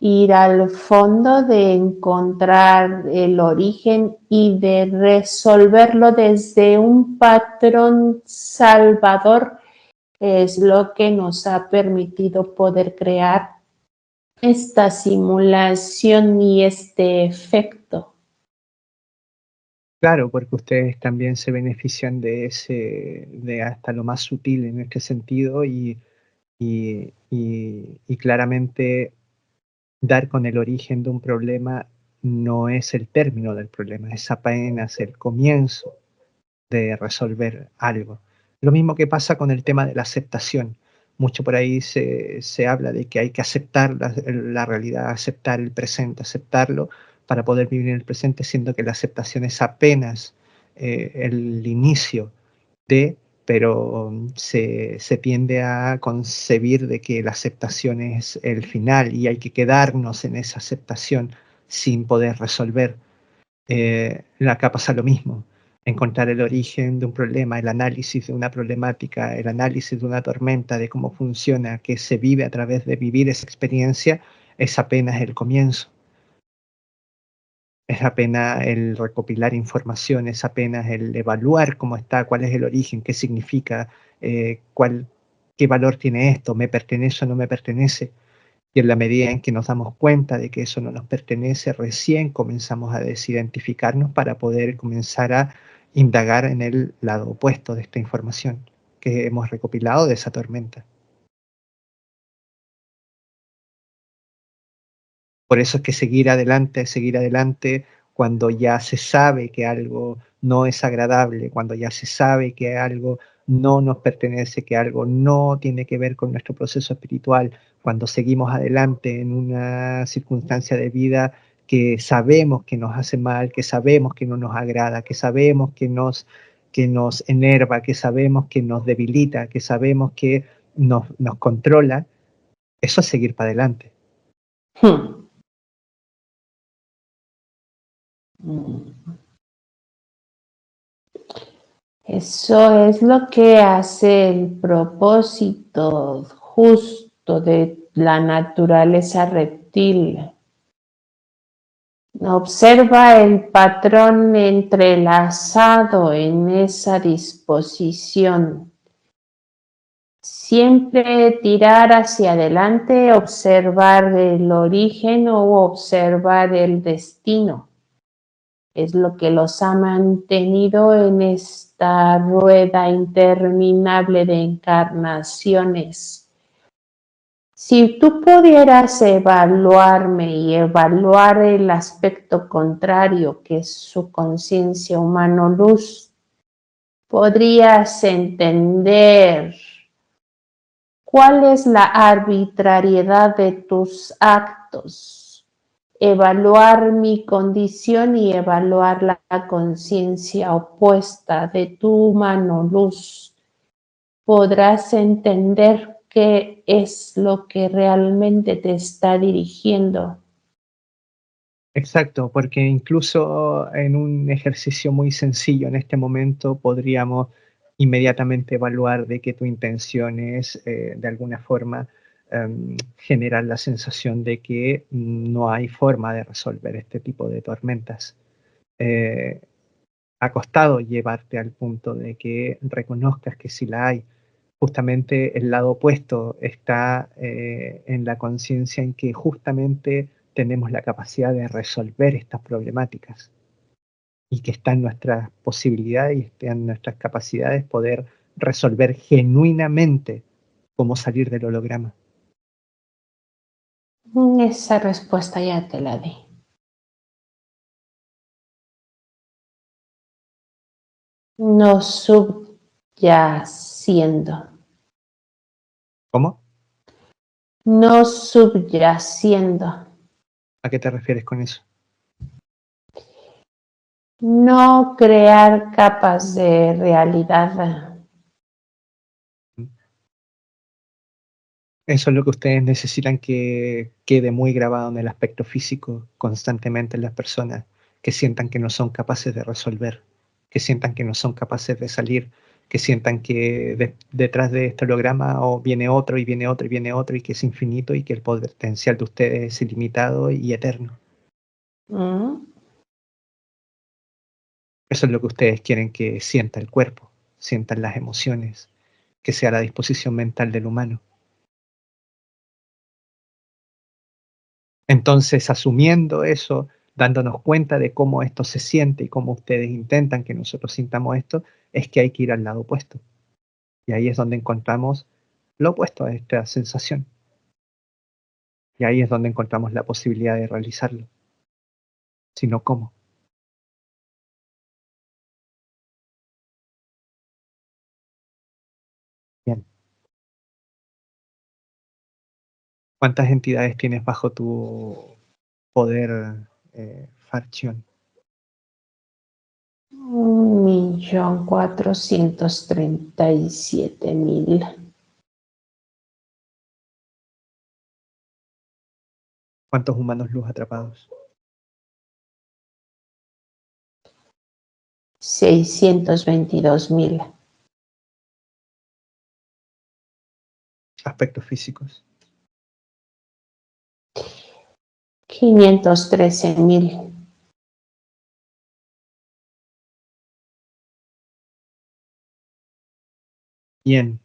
ir al fondo, de encontrar el origen y de resolverlo desde un patrón salvador es lo que nos ha permitido poder crear esta simulación y este efecto. Claro, porque ustedes también se benefician de ese, de hasta lo más sutil en este sentido y claramente dar con el origen de un problema no es el término del problema, es apenas el comienzo de resolver algo. Lo mismo que pasa con el tema de la aceptación. Mucho por ahí se habla de que hay que aceptar la realidad, aceptar el presente, aceptarlo para poder vivir en el presente, siendo que la aceptación es apenas el inicio de, pero se tiende a concebir de que la aceptación es el final y hay que quedarnos en esa aceptación sin poder resolver. Acá pasa lo mismo, encontrar el origen de un problema, el análisis de una problemática, el análisis de una tormenta, de cómo funciona, que se vive a través de vivir esa experiencia, es apenas el comienzo. Es apenas el recopilar información, es apenas el evaluar cómo está, cuál es el origen, qué significa, qué valor tiene esto, me pertenece o no me pertenece. Y en la medida en que nos damos cuenta de que eso no nos pertenece, recién comenzamos a desidentificarnos para poder comenzar a indagar en el lado opuesto de esta información que hemos recopilado de esa tormenta. Por eso es que seguir adelante cuando ya se sabe que algo no es agradable, cuando ya se sabe que algo no nos pertenece, que algo no tiene que ver con nuestro proceso espiritual, cuando seguimos adelante en una circunstancia de vida que sabemos que nos hace mal, que sabemos que no nos agrada, que sabemos que nos enerva, que sabemos que nos debilita, que sabemos que nos controla, eso es seguir para adelante. Hmm. Eso es lo que hace el propósito justo de la naturaleza reptil. Observa el patrón entrelazado en esa disposición. Siempre tirar hacia adelante, observar el origen o observar el destino. Es lo que los ha mantenido en esta rueda interminable de encarnaciones. Si tú pudieras evaluarme y evaluar el aspecto contrario, que es su conciencia humano-luz, podrías entender cuál es la arbitrariedad de tus actos, evaluar mi condición y evaluar la conciencia opuesta de tu humano-luz. Podrás entender qué es lo que realmente te está dirigiendo. Exacto, porque incluso en un ejercicio muy sencillo en este momento podríamos inmediatamente evaluar de que tu intención es de alguna forma generar la sensación de que no hay forma de resolver este tipo de tormentas. Eh, Ha costado llevarte al punto de que reconozcas que sí la hay. Justamente el lado opuesto está en la conciencia en que justamente tenemos la capacidad de resolver estas problemáticas y que está en nuestras posibilidades y está en nuestras capacidades poder resolver genuinamente cómo salir del holograma. Esa respuesta ya te la di. No subyaciendo. ¿Cómo? No subyaciendo. ¿A qué te refieres con eso? No crear capas de realidad. Eso es lo que ustedes necesitan que quede muy grabado en el aspecto físico constantemente en las personas, que sientan que no son capaces de resolver, que sientan que no son capaces de salir, que sientan que detrás de este holograma viene otro y viene otro y viene otro y que es infinito y que el potencial de ustedes es ilimitado y eterno. ¿Mm? Eso es lo que ustedes quieren que sienta el cuerpo, sientan las emociones, que sea la disposición mental del humano. Entonces, asumiendo eso, dándonos cuenta de cómo esto se siente y cómo ustedes intentan que nosotros sintamos esto, es que hay que ir al lado opuesto. Y ahí es donde encontramos lo opuesto a esta sensación. Y ahí es donde encontramos la posibilidad de realizarlo. Si no, ¿cómo? Bien. ¿Cuántas entidades tienes bajo tu poder, Farchion? 1.437.000. ¿Cuántos humanos luz atrapados? 622.000. Aspectos físicos. 513.000. Bien.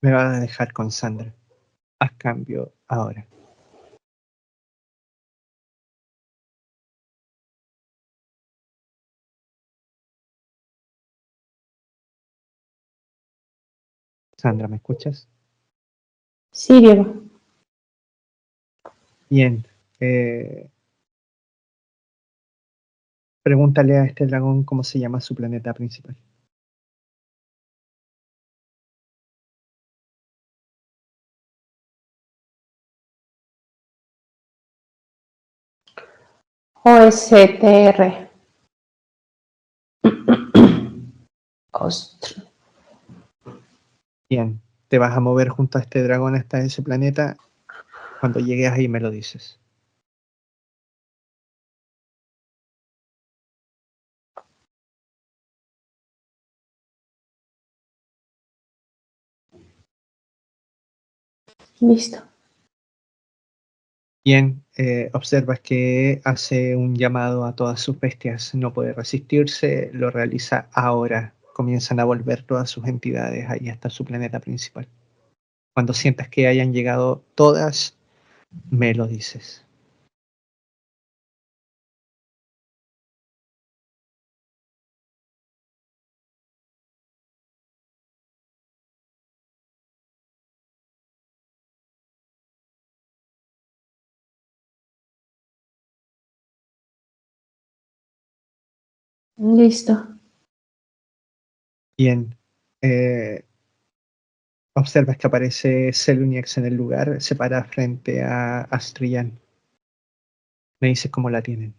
Me van a dejar con Sandra. Haz cambio ahora. Sandra, ¿me escuchas? Sí, Diego. Bien. Pregúntale a este dragón cómo se llama su planeta principal. OSTR. Ostro. Bien, te vas a mover junto a este dragón hasta ese planeta. Cuando llegues ahí me lo dices. Listo. Bien, observas que hace un llamado a todas sus bestias. No puede resistirse, lo realiza ahora. Comienzan a volver todas sus entidades ahí hasta su planeta principal. Cuando sientas que hayan llegado todas, me lo dices. Listo. Bien. Observas que aparece Seluniax en el lugar, se para frente a Astrian. Me dices cómo la tienen.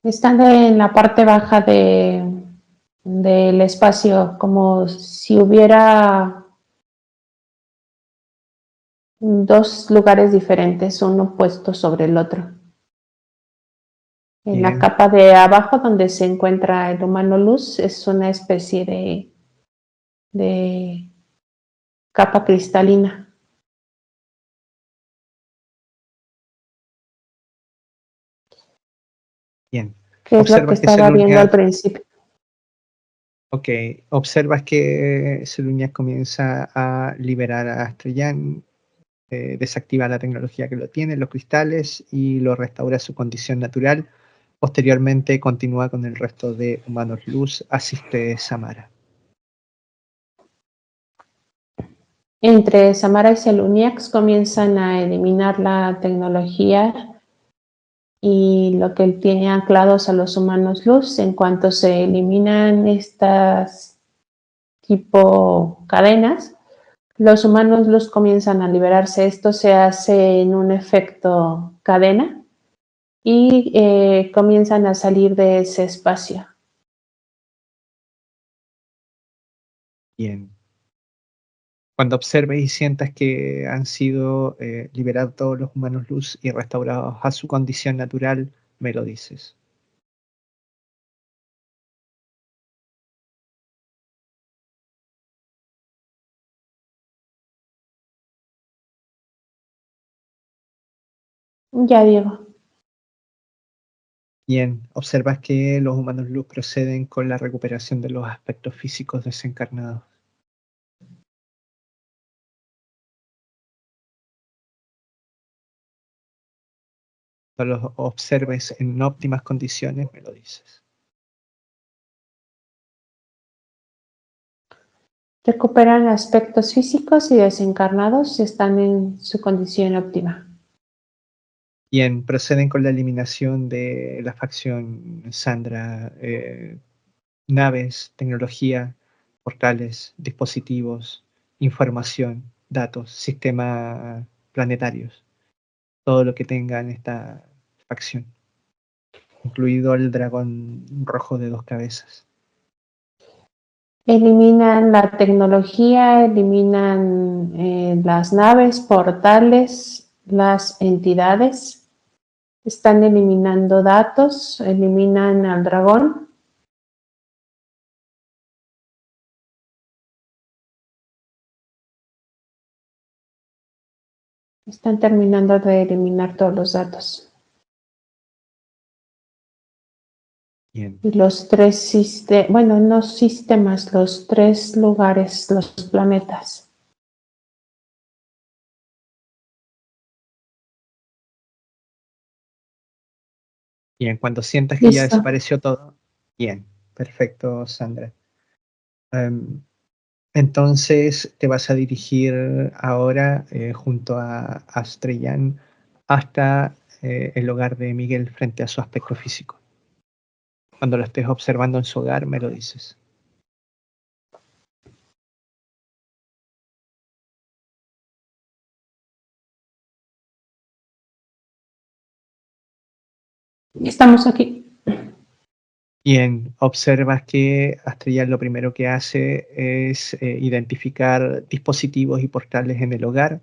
Están en la parte baja del espacio, como si hubiera dos lugares diferentes, uno puesto sobre el otro. En la Bien. capa de abajo donde se encuentra el humano luz es una especie de capa cristalina, Bien. que es lo que Observas que estaba viendo al Seluniac, principio. ok, observas que Seluniac comienza a liberar a Astrian, desactiva la tecnología que lo tiene, los cristales, y lo restaura a su condición natural. Posteriormente continúa con el resto de humanos luz, asiste Samara. Entre Samara y Seluniax comienzan a eliminar la tecnología y lo que tiene anclados a los humanos luz. En cuanto se eliminan estas tipo cadenas, los humanos luz comienzan a liberarse. Esto se hace en un efecto cadena y comienzan a salir de ese espacio. Bien. Cuando observes y sientas que han sido liberados todos los humanos luz y restaurados a su condición natural, me lo dices. Ya, Diego. Bien, observas que los humanos luz proceden con la recuperación de los aspectos físicos desencarnados. Cuando los observes en óptimas condiciones, me lo dices. Recuperan aspectos físicos y desencarnados y están en su condición óptima. Bien, proceden con la eliminación de la facción Sandra, naves, tecnología, portales, dispositivos, información, datos, sistemas planetarios, todo lo que tenga en esta facción, incluido el dragón rojo de 2 cabezas. Eliminan la tecnología, eliminan las naves, portales, las entidades. Están eliminando datos, eliminan al dragón. Están terminando de eliminar todos los datos. Bien, Y los tres sistemas, bueno, no sistemas, los tres lugares, los planetas. bien, cuando sientas que ya Listo. desapareció todo, bien, perfecto, Sandra. Em, Entonces te vas a dirigir ahora junto a Astrellan hasta el hogar de Miguel frente a su aspecto físico. Cuando lo estés observando en su hogar, me lo dices. Estamos aquí. Bien, observas que Astrellan lo primero que hace es identificar dispositivos y portales en el hogar.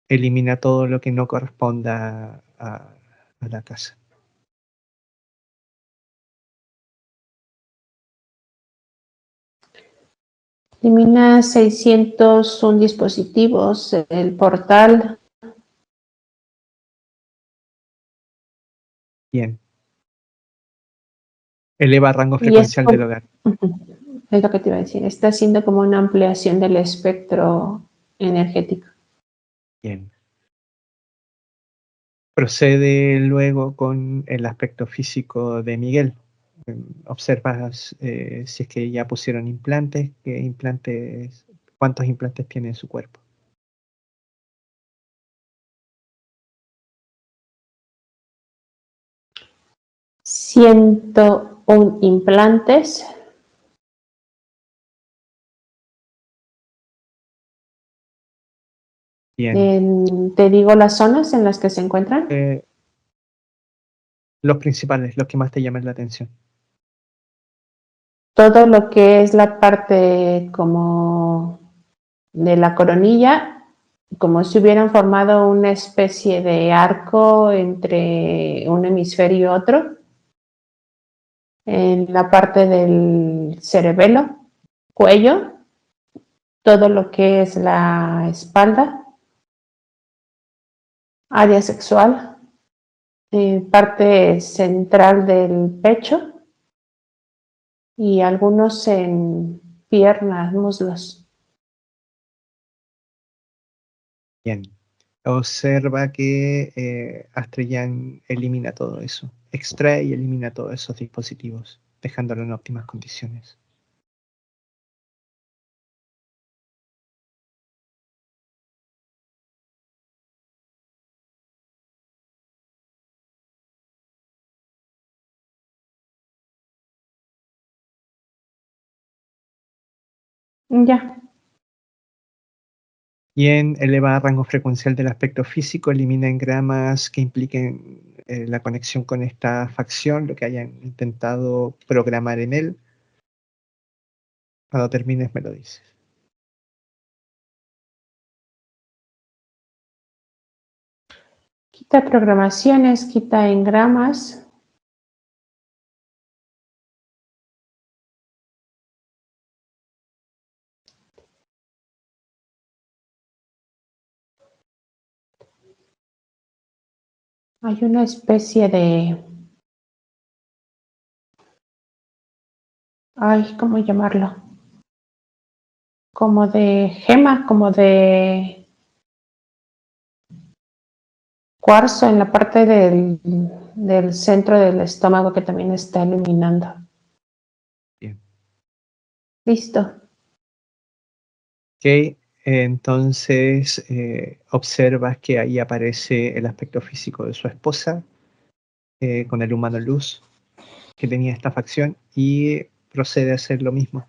Elimina todo lo que no corresponda a la casa. Elimina 601 dispositivos, el portal. Bien. Eleva rango Y es frecuencial del hogar. lo que te iba a decir. Está haciendo como una ampliación del espectro energético. Bien. Procede luego con el aspecto físico de Miguel. Observas si es que ya pusieron implantes, cuántos implantes tiene en su cuerpo. Ciento un implantes. Bien. ¿Te digo las zonas en las que se encuentran? Los principales, los que más te llaman la atención. Todo lo que es la parte como de la coronilla, como si hubieran formado una especie de arco entre un hemisferio y otro. En la parte del cerebelo, cuello, todo lo que es la espalda, área sexual, parte central del pecho y algunos en piernas, muslos. Bien. Observa que Astrellan elimina todo eso, extrae y elimina todos esos dispositivos, dejándolo en óptimas condiciones. Ya. Bien, eleva rango frecuencial del aspecto físico, elimina engramas que impliquen la conexión con esta facción, lo que hayan intentado programar en él. Cuando termines me lo dices. Quita programaciones, quita engramas. Hay una especie de... Ay, ¿cómo llamarlo? Como de gema, como de cuarzo en la parte del centro del estómago que también está eliminando. Bien. Listo. Ok, entonces observas que ahí aparece el aspecto físico de su esposa con el humano luz que tenía esta facción y procede a hacer lo mismo.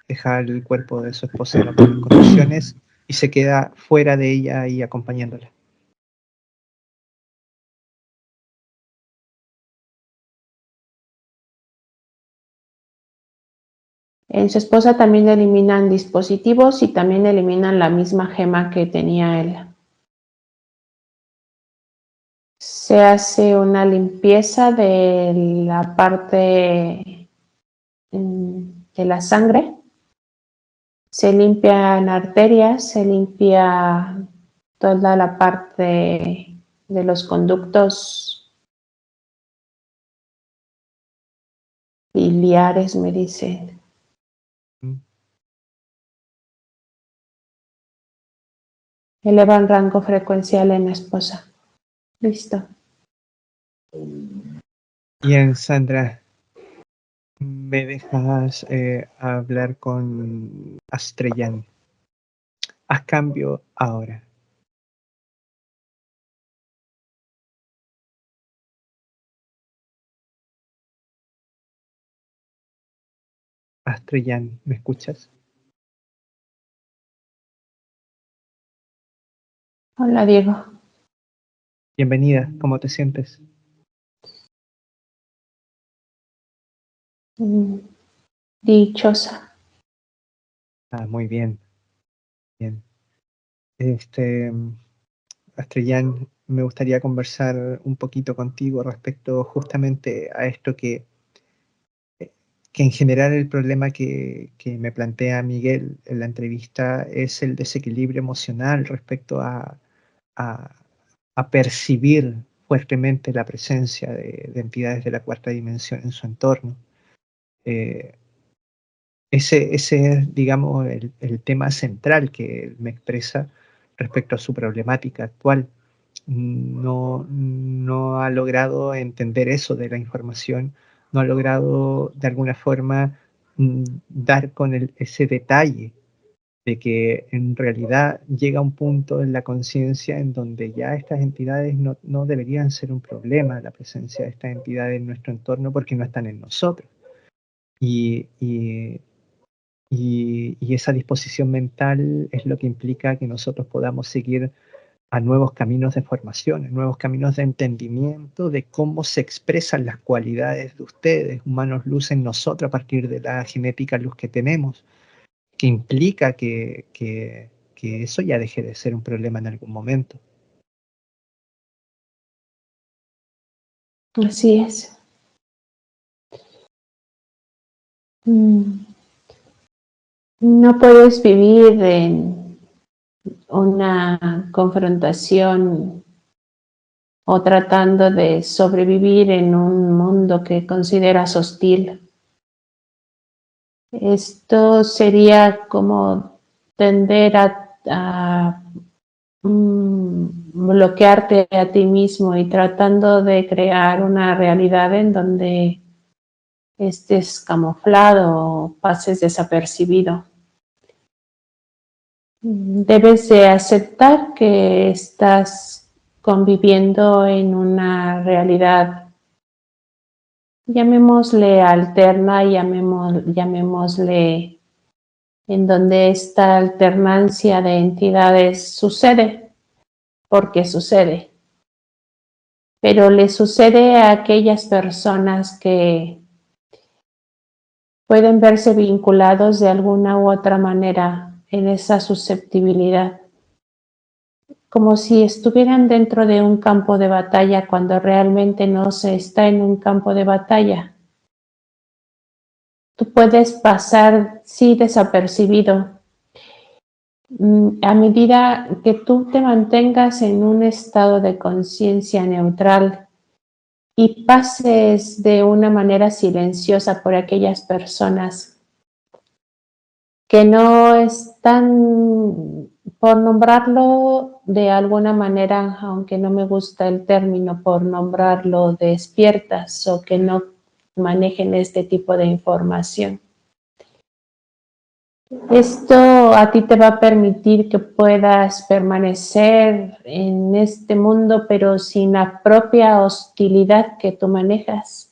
Deja el cuerpo de su esposa en óptimas condiciones y se queda fuera de ella y acompañándola. En su esposa también eliminan dispositivos y también eliminan la misma gema que tenía él. Se hace una limpieza de la parte de la sangre. Se limpian arterias, se limpia toda la parte de los conductos biliares, me dicen. Elevan rango frecuencial en la esposa. Listo. Bien, Sandra, ¿me dejas hablar con Astrellan? Haz cambio ahora. Astrellan, ¿me escuchas? Hola, Diego. Bienvenida, ¿cómo te sientes? Dichosa. Ah, muy bien, bien. Astrellan, me gustaría conversar un poquito contigo respecto justamente a esto que en general el problema que me plantea Miguel en la entrevista es el desequilibrio emocional respecto a- a percibir fuertemente la presencia de entidades de la cuarta dimensión en su entorno. Eh, ese es, digamos, el tema central que él me expresa respecto a su problemática actual. No ha logrado entender eso de la información no ha logrado de alguna forma dar con ese detalle de que en realidad llega un punto en la conciencia en donde ya estas entidades no deberían ser un problema, la presencia de estas entidades en nuestro entorno, porque no están en nosotros. Y, y, y esa disposición mental es lo que implica que nosotros podamos seguir a nuevos caminos de formación, a nuevos caminos de entendimiento de cómo se expresan las cualidades de ustedes, humanos luz en nosotros a partir de la genética luz que tenemos, que implica que eso ya deje de ser un problema en algún momento. Así es. No puedes vivir en una confrontación o tratando de sobrevivir en un mundo que consideras hostil. Esto sería como tender a bloquearte a ti mismo y tratando de crear una realidad en donde estés camuflado o pases desapercibido. Debes de aceptar que estás conviviendo en una realidad, llamémosle alterna, llamémosle en donde esta alternancia de entidades sucede, porque sucede. Pero le sucede a aquellas personas que pueden verse vinculados de alguna u otra manera en esa susceptibilidad, como si estuvieran dentro de un campo de batalla cuando realmente no se está en un campo de batalla. Tú puedes pasar, sí, desapercibido. A medida que tú te mantengas en un estado de conciencia neutral y pases de una manera silenciosa por aquellas personas que no están, por nombrarlo de alguna manera, aunque no me gusta el término, por nombrarlo despiertas o que no manejen este tipo de información. Esto a ti te va a permitir que puedas permanecer en este mundo, pero sin la propia hostilidad que tú manejas.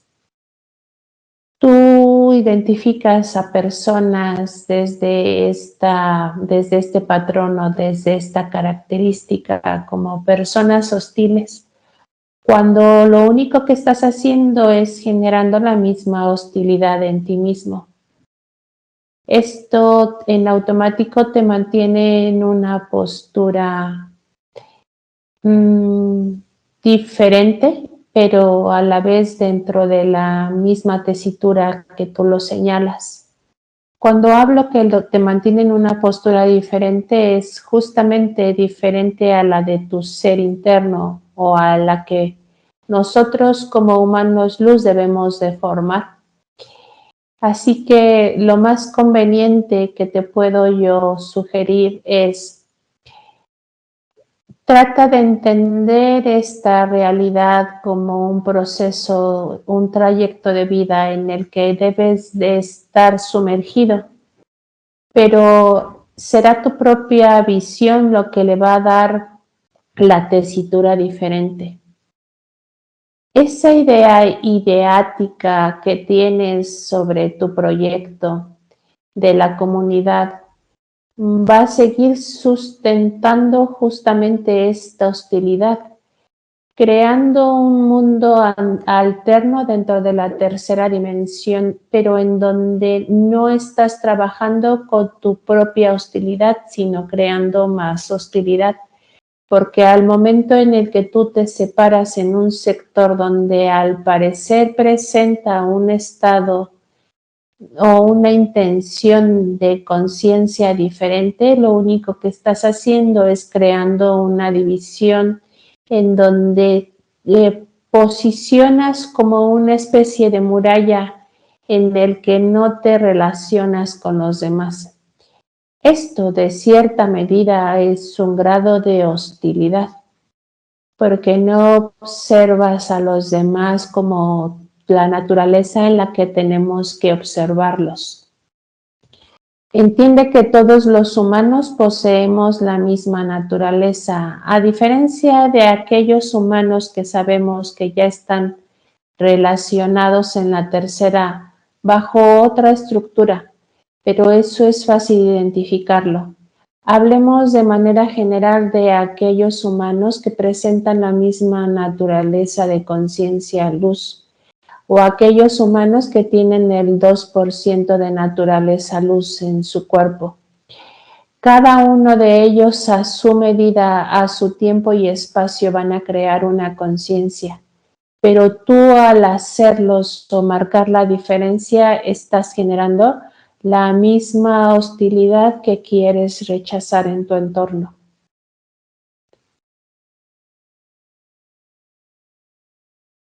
Tú identificas a personas desde este patrón o desde esta característica como personas hostiles, cuando lo único que estás haciendo es generando la misma hostilidad en ti mismo. Esto en automático te mantiene en una postura diferente, pero a la vez dentro de la misma tesitura que tú lo señalas. Cuando hablo que te mantiene en una postura diferente, es justamente diferente a la de tu ser interno o a la que nosotros como humanos luz debemos de formar. Así que lo más conveniente que te puedo yo sugerir es trata de entender esta realidad como un proceso, un trayecto de vida en el que debes de estar sumergido, pero será tu propia visión lo que le va a dar la tesitura diferente. Esa idea ideática que tienes sobre tu proyecto de la comunidad va a seguir sustentando justamente esta hostilidad, creando un mundo alterno dentro de la tercera dimensión, pero en donde no estás trabajando con tu propia hostilidad, sino creando más hostilidad. Porque al momento en el que tú te separas en un sector donde al parecer presenta un estado o una intención de conciencia diferente, lo único que estás haciendo es creando una división en donde posicionas como una especie de muralla en el que no te relacionas con los demás. Esto, de cierta medida, es un grado de hostilidad, porque no observas a los demás como la naturaleza en la que tenemos que observarlos. Entiende que todos los humanos poseemos la misma naturaleza, a diferencia de aquellos humanos que sabemos que ya están relacionados en la tercera bajo otra estructura, pero eso es fácil identificarlo. Hablemos de manera general de aquellos humanos que presentan la misma naturaleza de conciencia luz, o aquellos humanos que tienen el 2% de naturaleza luz en su cuerpo. Cada uno de ellos a su medida, a su tiempo y espacio van a crear una conciencia, pero tú al hacerlos o marcar la diferencia estás generando la misma hostilidad que quieres rechazar en tu entorno.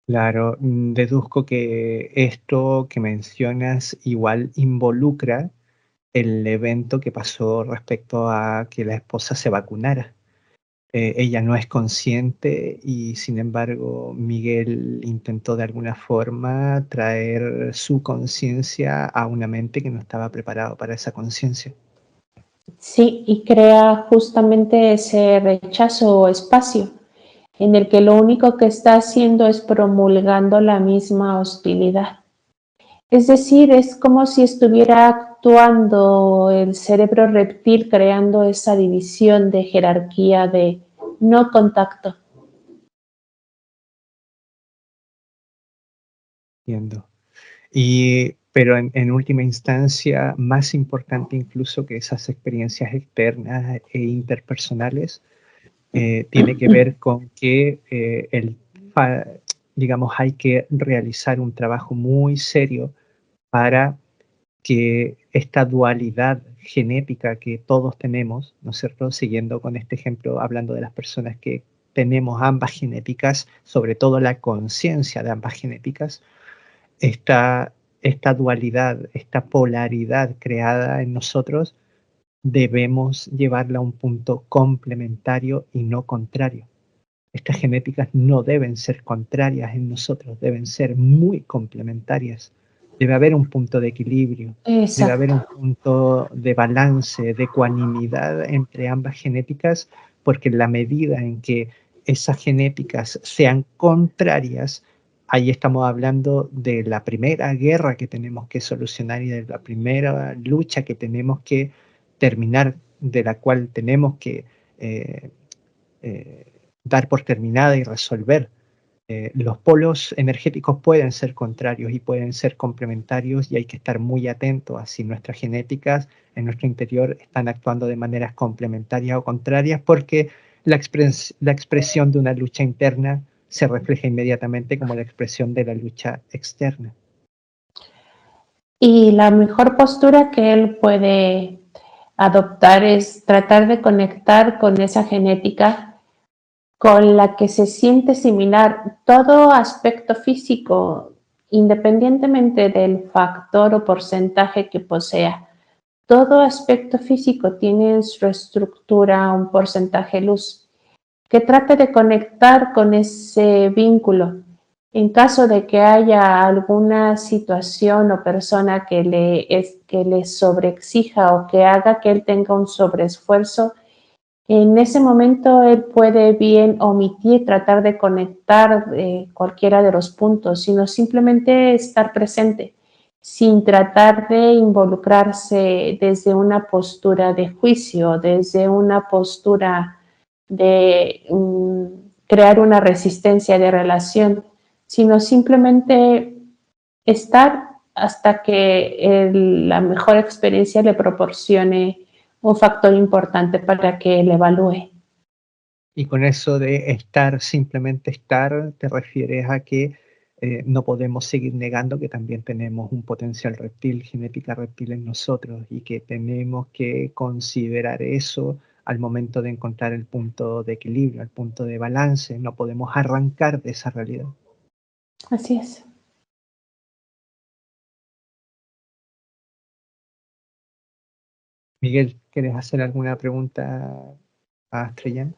Claro, deduzco que esto que mencionas igual involucra el evento que pasó respecto a que la esposa se vacunara. Ella no es consciente y sin embargo Miguel intentó de alguna forma traer su conciencia a una mente que no estaba preparado para esa conciencia. Sí, y crea justamente ese rechazo o espacio en el que lo único que está haciendo es promulgando la misma hostilidad. Es decir, es como si estuviera actuando el cerebro reptil creando esa división de jerarquía de no contacto. Entiendo. Pero en última instancia, más importante incluso que esas experiencias externas e interpersonales, tiene que ver con que digamos, hay que realizar un trabajo muy serio para que esta dualidad genética que todos tenemos, ¿no es cierto? Siguiendo con este ejemplo, hablando de las personas que tenemos ambas genéticas, sobre todo la conciencia de ambas genéticas, esta, esta dualidad, esta polaridad creada en nosotros, debemos llevarla a un punto complementario y no contrario. Estas genéticas no deben ser contrarias en nosotros, deben ser muy complementarias. Debe haber un punto de equilibrio, debe haber Exacto. un punto de balance, de ecuanimidad entre ambas genéticas, porque en la medida en que esas genéticas sean contrarias, ahí estamos hablando de la primera guerra que tenemos que solucionar y de la primera lucha que tenemos que terminar, de la cual tenemos que eh, eh, dar por terminada y resolver. Los polos energéticos pueden ser contrarios y pueden ser complementarios y hay que estar muy atentos a si nuestras genéticas en nuestro interior están actuando de maneras complementarias o contrarias, porque la expresión de una lucha interna se refleja inmediatamente como la expresión de la lucha externa. Y la mejor postura que él puede adoptar es tratar de conectar con esa genética con la que se siente similar todo aspecto físico, independientemente del factor o porcentaje que posea. Todo aspecto físico tiene en su estructura un porcentaje luz, que trate de conectar con ese vínculo. En caso de que haya alguna situación o persona que le sobreexija o que haga que él tenga un sobreesfuerzo, en ese momento él puede bien omitir, tratar de conectar cualquiera de los puntos, sino simplemente estar presente, sin tratar de involucrarse desde una postura de juicio, desde una postura de crear una resistencia de relación, sino simplemente estar hasta que la mejor experiencia le proporcione un factor importante para que él evalúe. Y con eso de estar, simplemente estar, te refieres a que no podemos seguir negando que también tenemos un potencial reptil, genética reptil en nosotros y que tenemos que considerar eso al momento de encontrar el punto de equilibrio, el punto de balance. No podemos arrancar de esa realidad. Así es. Miguel, ¿quieres hacer alguna pregunta a Estrellán?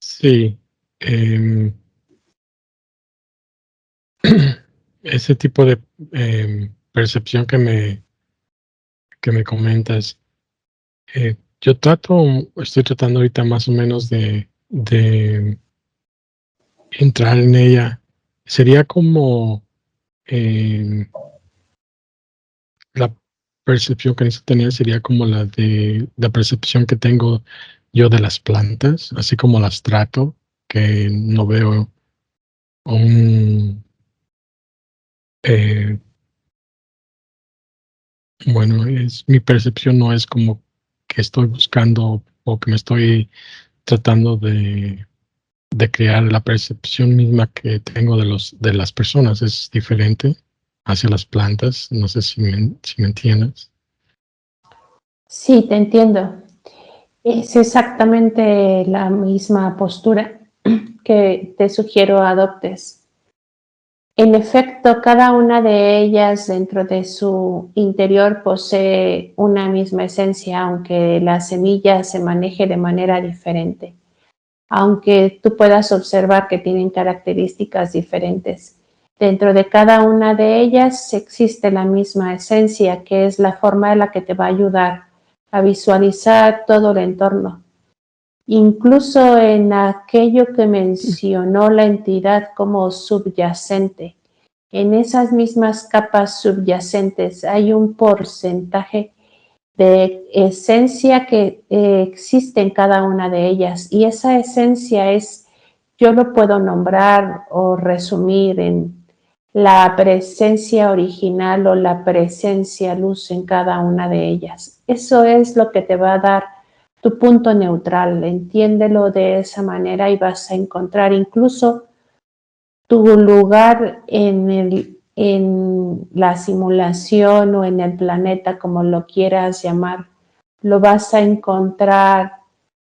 Sí. em, ese tipo de percepción que me comentas, yo estoy tratando ahorita más o menos de entrar en ella. Sería como la percepción que necesito tener sería como la percepción que tengo yo de las plantas, así como las trato, que no veo un, eh, bueno, mi percepción no es como que estoy buscando o que me estoy tratando de crear la percepción misma que tengo de las personas, es diferente hacia las plantas, no sé si me entiendes. Sí, te entiendo. Es exactamente la misma postura que te sugiero adoptes. En efecto, cada una de ellas dentro de su interior posee una misma esencia, aunque la semilla se maneje de manera diferente, aunque tú puedas observar que tienen características diferentes. Dentro de cada una de ellas existe la misma esencia, que es la forma en la que te va a ayudar a visualizar todo el entorno. Incluso en aquello que mencionó la entidad como subyacente, en esas mismas capas subyacentes hay un porcentaje de esencia que existe en cada una de ellas, y esa esencia yo lo puedo nombrar o resumir en la presencia original o la presencia luz en cada una de ellas. Eso es lo que te va a dar tu punto neutral. Entiéndelo de esa manera y vas a encontrar incluso tu lugar en la simulación o en el planeta, como lo quieras llamar. Lo vas a encontrar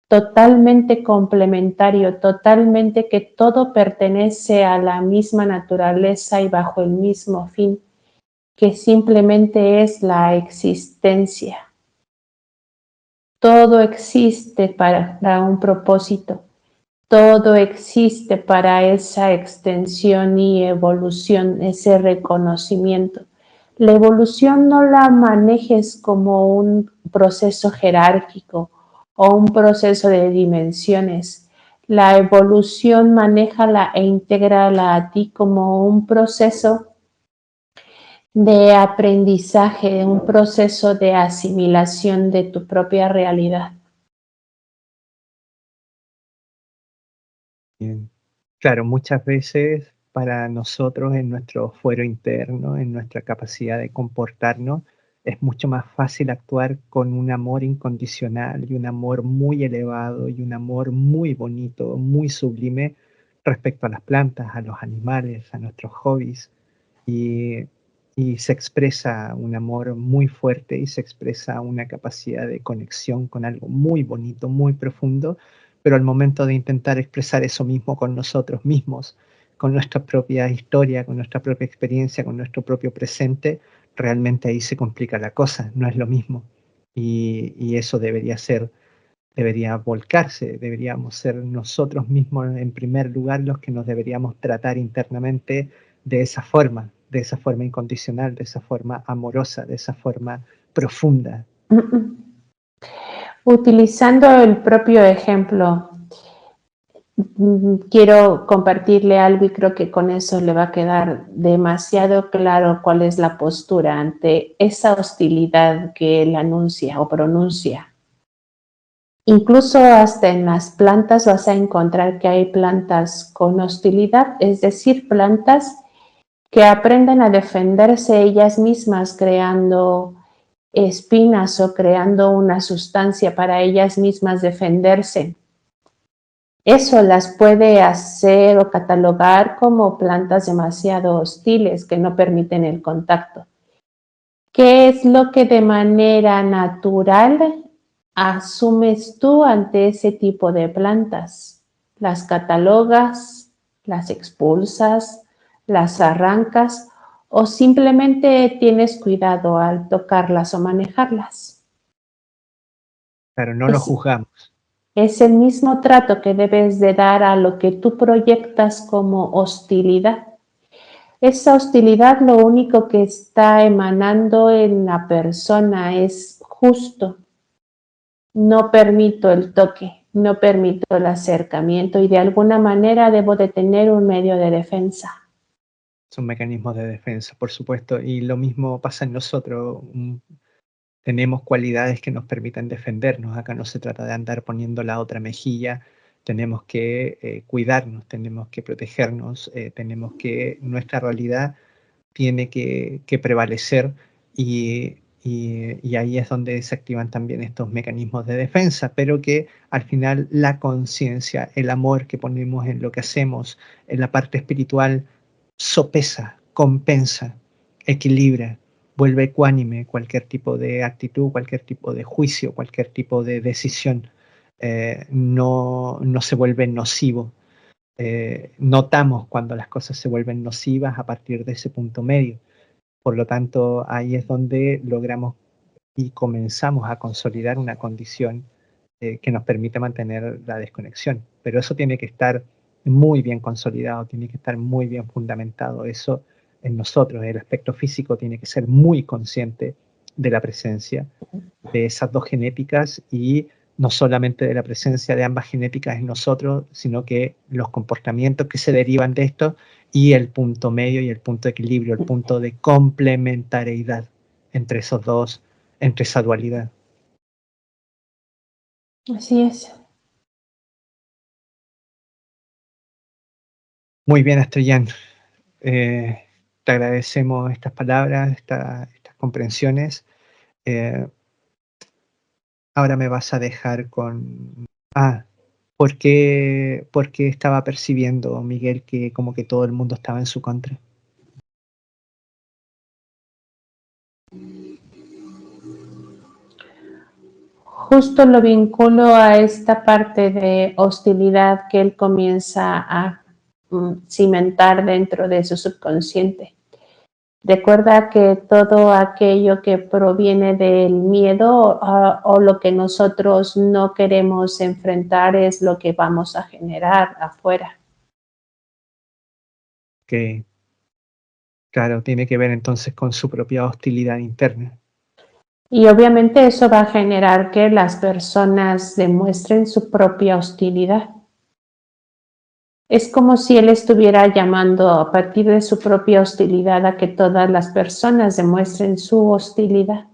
totalmente complementario, totalmente que todo pertenece a la misma naturaleza y bajo el mismo fin, que simplemente es la existencia. Todo existe para un propósito. Todo existe para esa extensión y evolución, ese reconocimiento. La evolución no la manejes como un proceso jerárquico o un proceso de dimensiones. La evolución manéjala e intégrala a ti como un proceso de aprendizaje, un proceso de asimilación de tu propia realidad. Bien. Claro, muchas veces para nosotros en nuestro fuero interno, en nuestra capacidad de comportarnos, es mucho más fácil actuar con un amor incondicional y un amor muy elevado y un amor muy bonito, muy sublime respecto a las plantas, a los animales, a nuestros hobbies. Y, y se expresa un amor muy fuerte y se expresa una capacidad de conexión con algo muy bonito, muy profundo, pero al momento de intentar expresar eso mismo con nosotros mismos, con nuestra propia historia, con nuestra propia experiencia, con nuestro propio presente, realmente ahí se complica la cosa, no es lo mismo. Y eso debería volcarse, deberíamos ser nosotros mismos en primer lugar los que nos deberíamos tratar internamente de esa forma incondicional, de esa forma amorosa, de esa forma profunda. Utilizando el propio ejemplo, quiero compartirle algo y creo que con eso le va a quedar demasiado claro cuál es la postura ante esa hostilidad que él anuncia o pronuncia. Incluso hasta en las plantas vas a encontrar que hay plantas con hostilidad, es decir, plantas que aprenden a defenderse ellas mismas creando espinas o creando una sustancia para ellas mismas defenderse. Eso las puede hacer o catalogar como plantas demasiado hostiles que no permiten el contacto. ¿Qué es lo que de manera natural asumes tú ante ese tipo de plantas? ¿Las catalogas, las expulsas, las arrancas o simplemente tienes cuidado al tocarlas o manejarlas? Claro, no lo Es, juzgamos. es el mismo trato que debes de dar a lo que tú proyectas como hostilidad. Esa hostilidad lo único que está emanando en la persona es justo. No permito el toque, no permito el acercamiento y de alguna manera debo de tener un medio de defensa. Son mecanismos de defensa, por supuesto, y lo mismo pasa en nosotros. Tenemos cualidades que nos permiten defendernos. Acá no se trata de andar poniendo la otra mejilla. Tenemos que cuidarnos, tenemos que protegernos, tenemos que nuestra realidad tiene que prevalecer y ahí es donde se activan también estos mecanismos de defensa, pero que al final la conciencia, el amor que ponemos en lo que hacemos, en la parte espiritual, sopesa, compensa, equilibra, vuelve ecuánime cualquier tipo de actitud, cualquier tipo de juicio, cualquier tipo de decisión. No se vuelve nocivo. Notamos cuando las cosas se vuelven nocivas a partir de ese punto medio. Por lo tanto, ahí es donde logramos y comenzamos a consolidar una condición que nos permite mantener la desconexión. Pero eso tiene que estar muy bien consolidado, tiene que estar muy bien fundamentado. Eso en nosotros, el aspecto físico tiene que ser muy consciente de la presencia de esas dos genéticas y no solamente de la presencia de ambas genéticas en nosotros, sino que los comportamientos que se derivan de esto y el punto medio y el punto de equilibrio, el punto de complementariedad entre esos dos, entre esa dualidad. Así es. Muy bien, Estrellán. Te agradecemos estas palabras, estas comprensiones. Eh, ahora me vas a dejar con... ¿por qué estaba percibiendo, Miguel, que como que todo el mundo estaba en su contra? Justo lo vinculo a esta parte de hostilidad que él comienza a cimentar dentro de su subconsciente. Recuerda que todo aquello que proviene del miedo o lo que nosotros no queremos enfrentar es lo que vamos a generar afuera. Que, claro, tiene que ver entonces con su propia hostilidad interna. Y obviamente eso va a generar que las personas demuestren su propia hostilidad. Es como si él estuviera llamando a partir de su propia hostilidad a que todas las personas demuestren su hostilidad.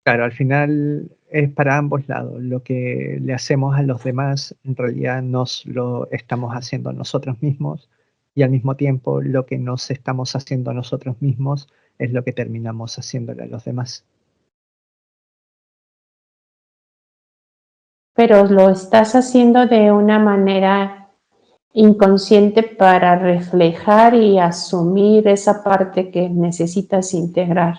Claro, al final es para ambos lados. Lo que le hacemos a los demás, en realidad nos lo estamos haciendo a nosotros mismos y al mismo tiempo lo que nos estamos haciendo a nosotros mismos es lo que terminamos haciéndole a los demás. Pero lo estás haciendo de una manera inconsciente para reflejar y asumir esa parte que necesitas integrar.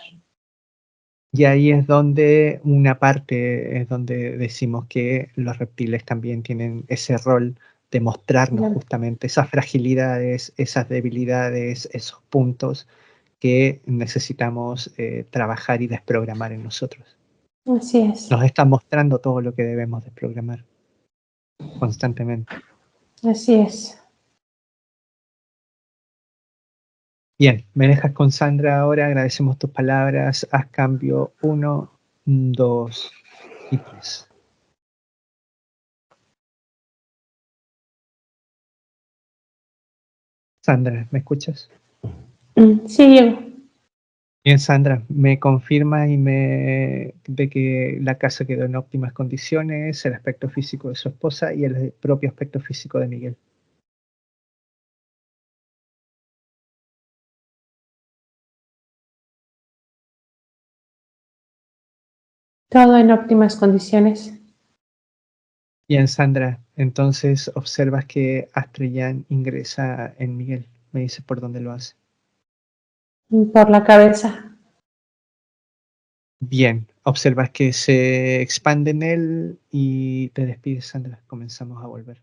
Y ahí es donde una parte es donde decimos que los reptiles también tienen ese rol de mostrarnos justamente esas fragilidades, esas debilidades, esos puntos que necesitamos trabajar y desprogramar en nosotros. Así es, Nos están mostrando todo lo que debemos desprogramar constantemente. así es. Bien, me dejas con Sandra ahora, agradecemos tus palabras, haz cambio 1, 2 y 3. Sandra, ¿me escuchas? Sí, Diego. Bien, Sandra, me confirma de que la casa quedó en óptimas condiciones, el aspecto físico de su esposa y el propio aspecto físico de Miguel. Todo en óptimas condiciones. Bien, Sandra, entonces observas que Astrellán ingresa en Miguel. Me dices por dónde lo hace. Por la cabeza. Bien, observas que se expande en él y te despides, Sandra. Comenzamos a volver.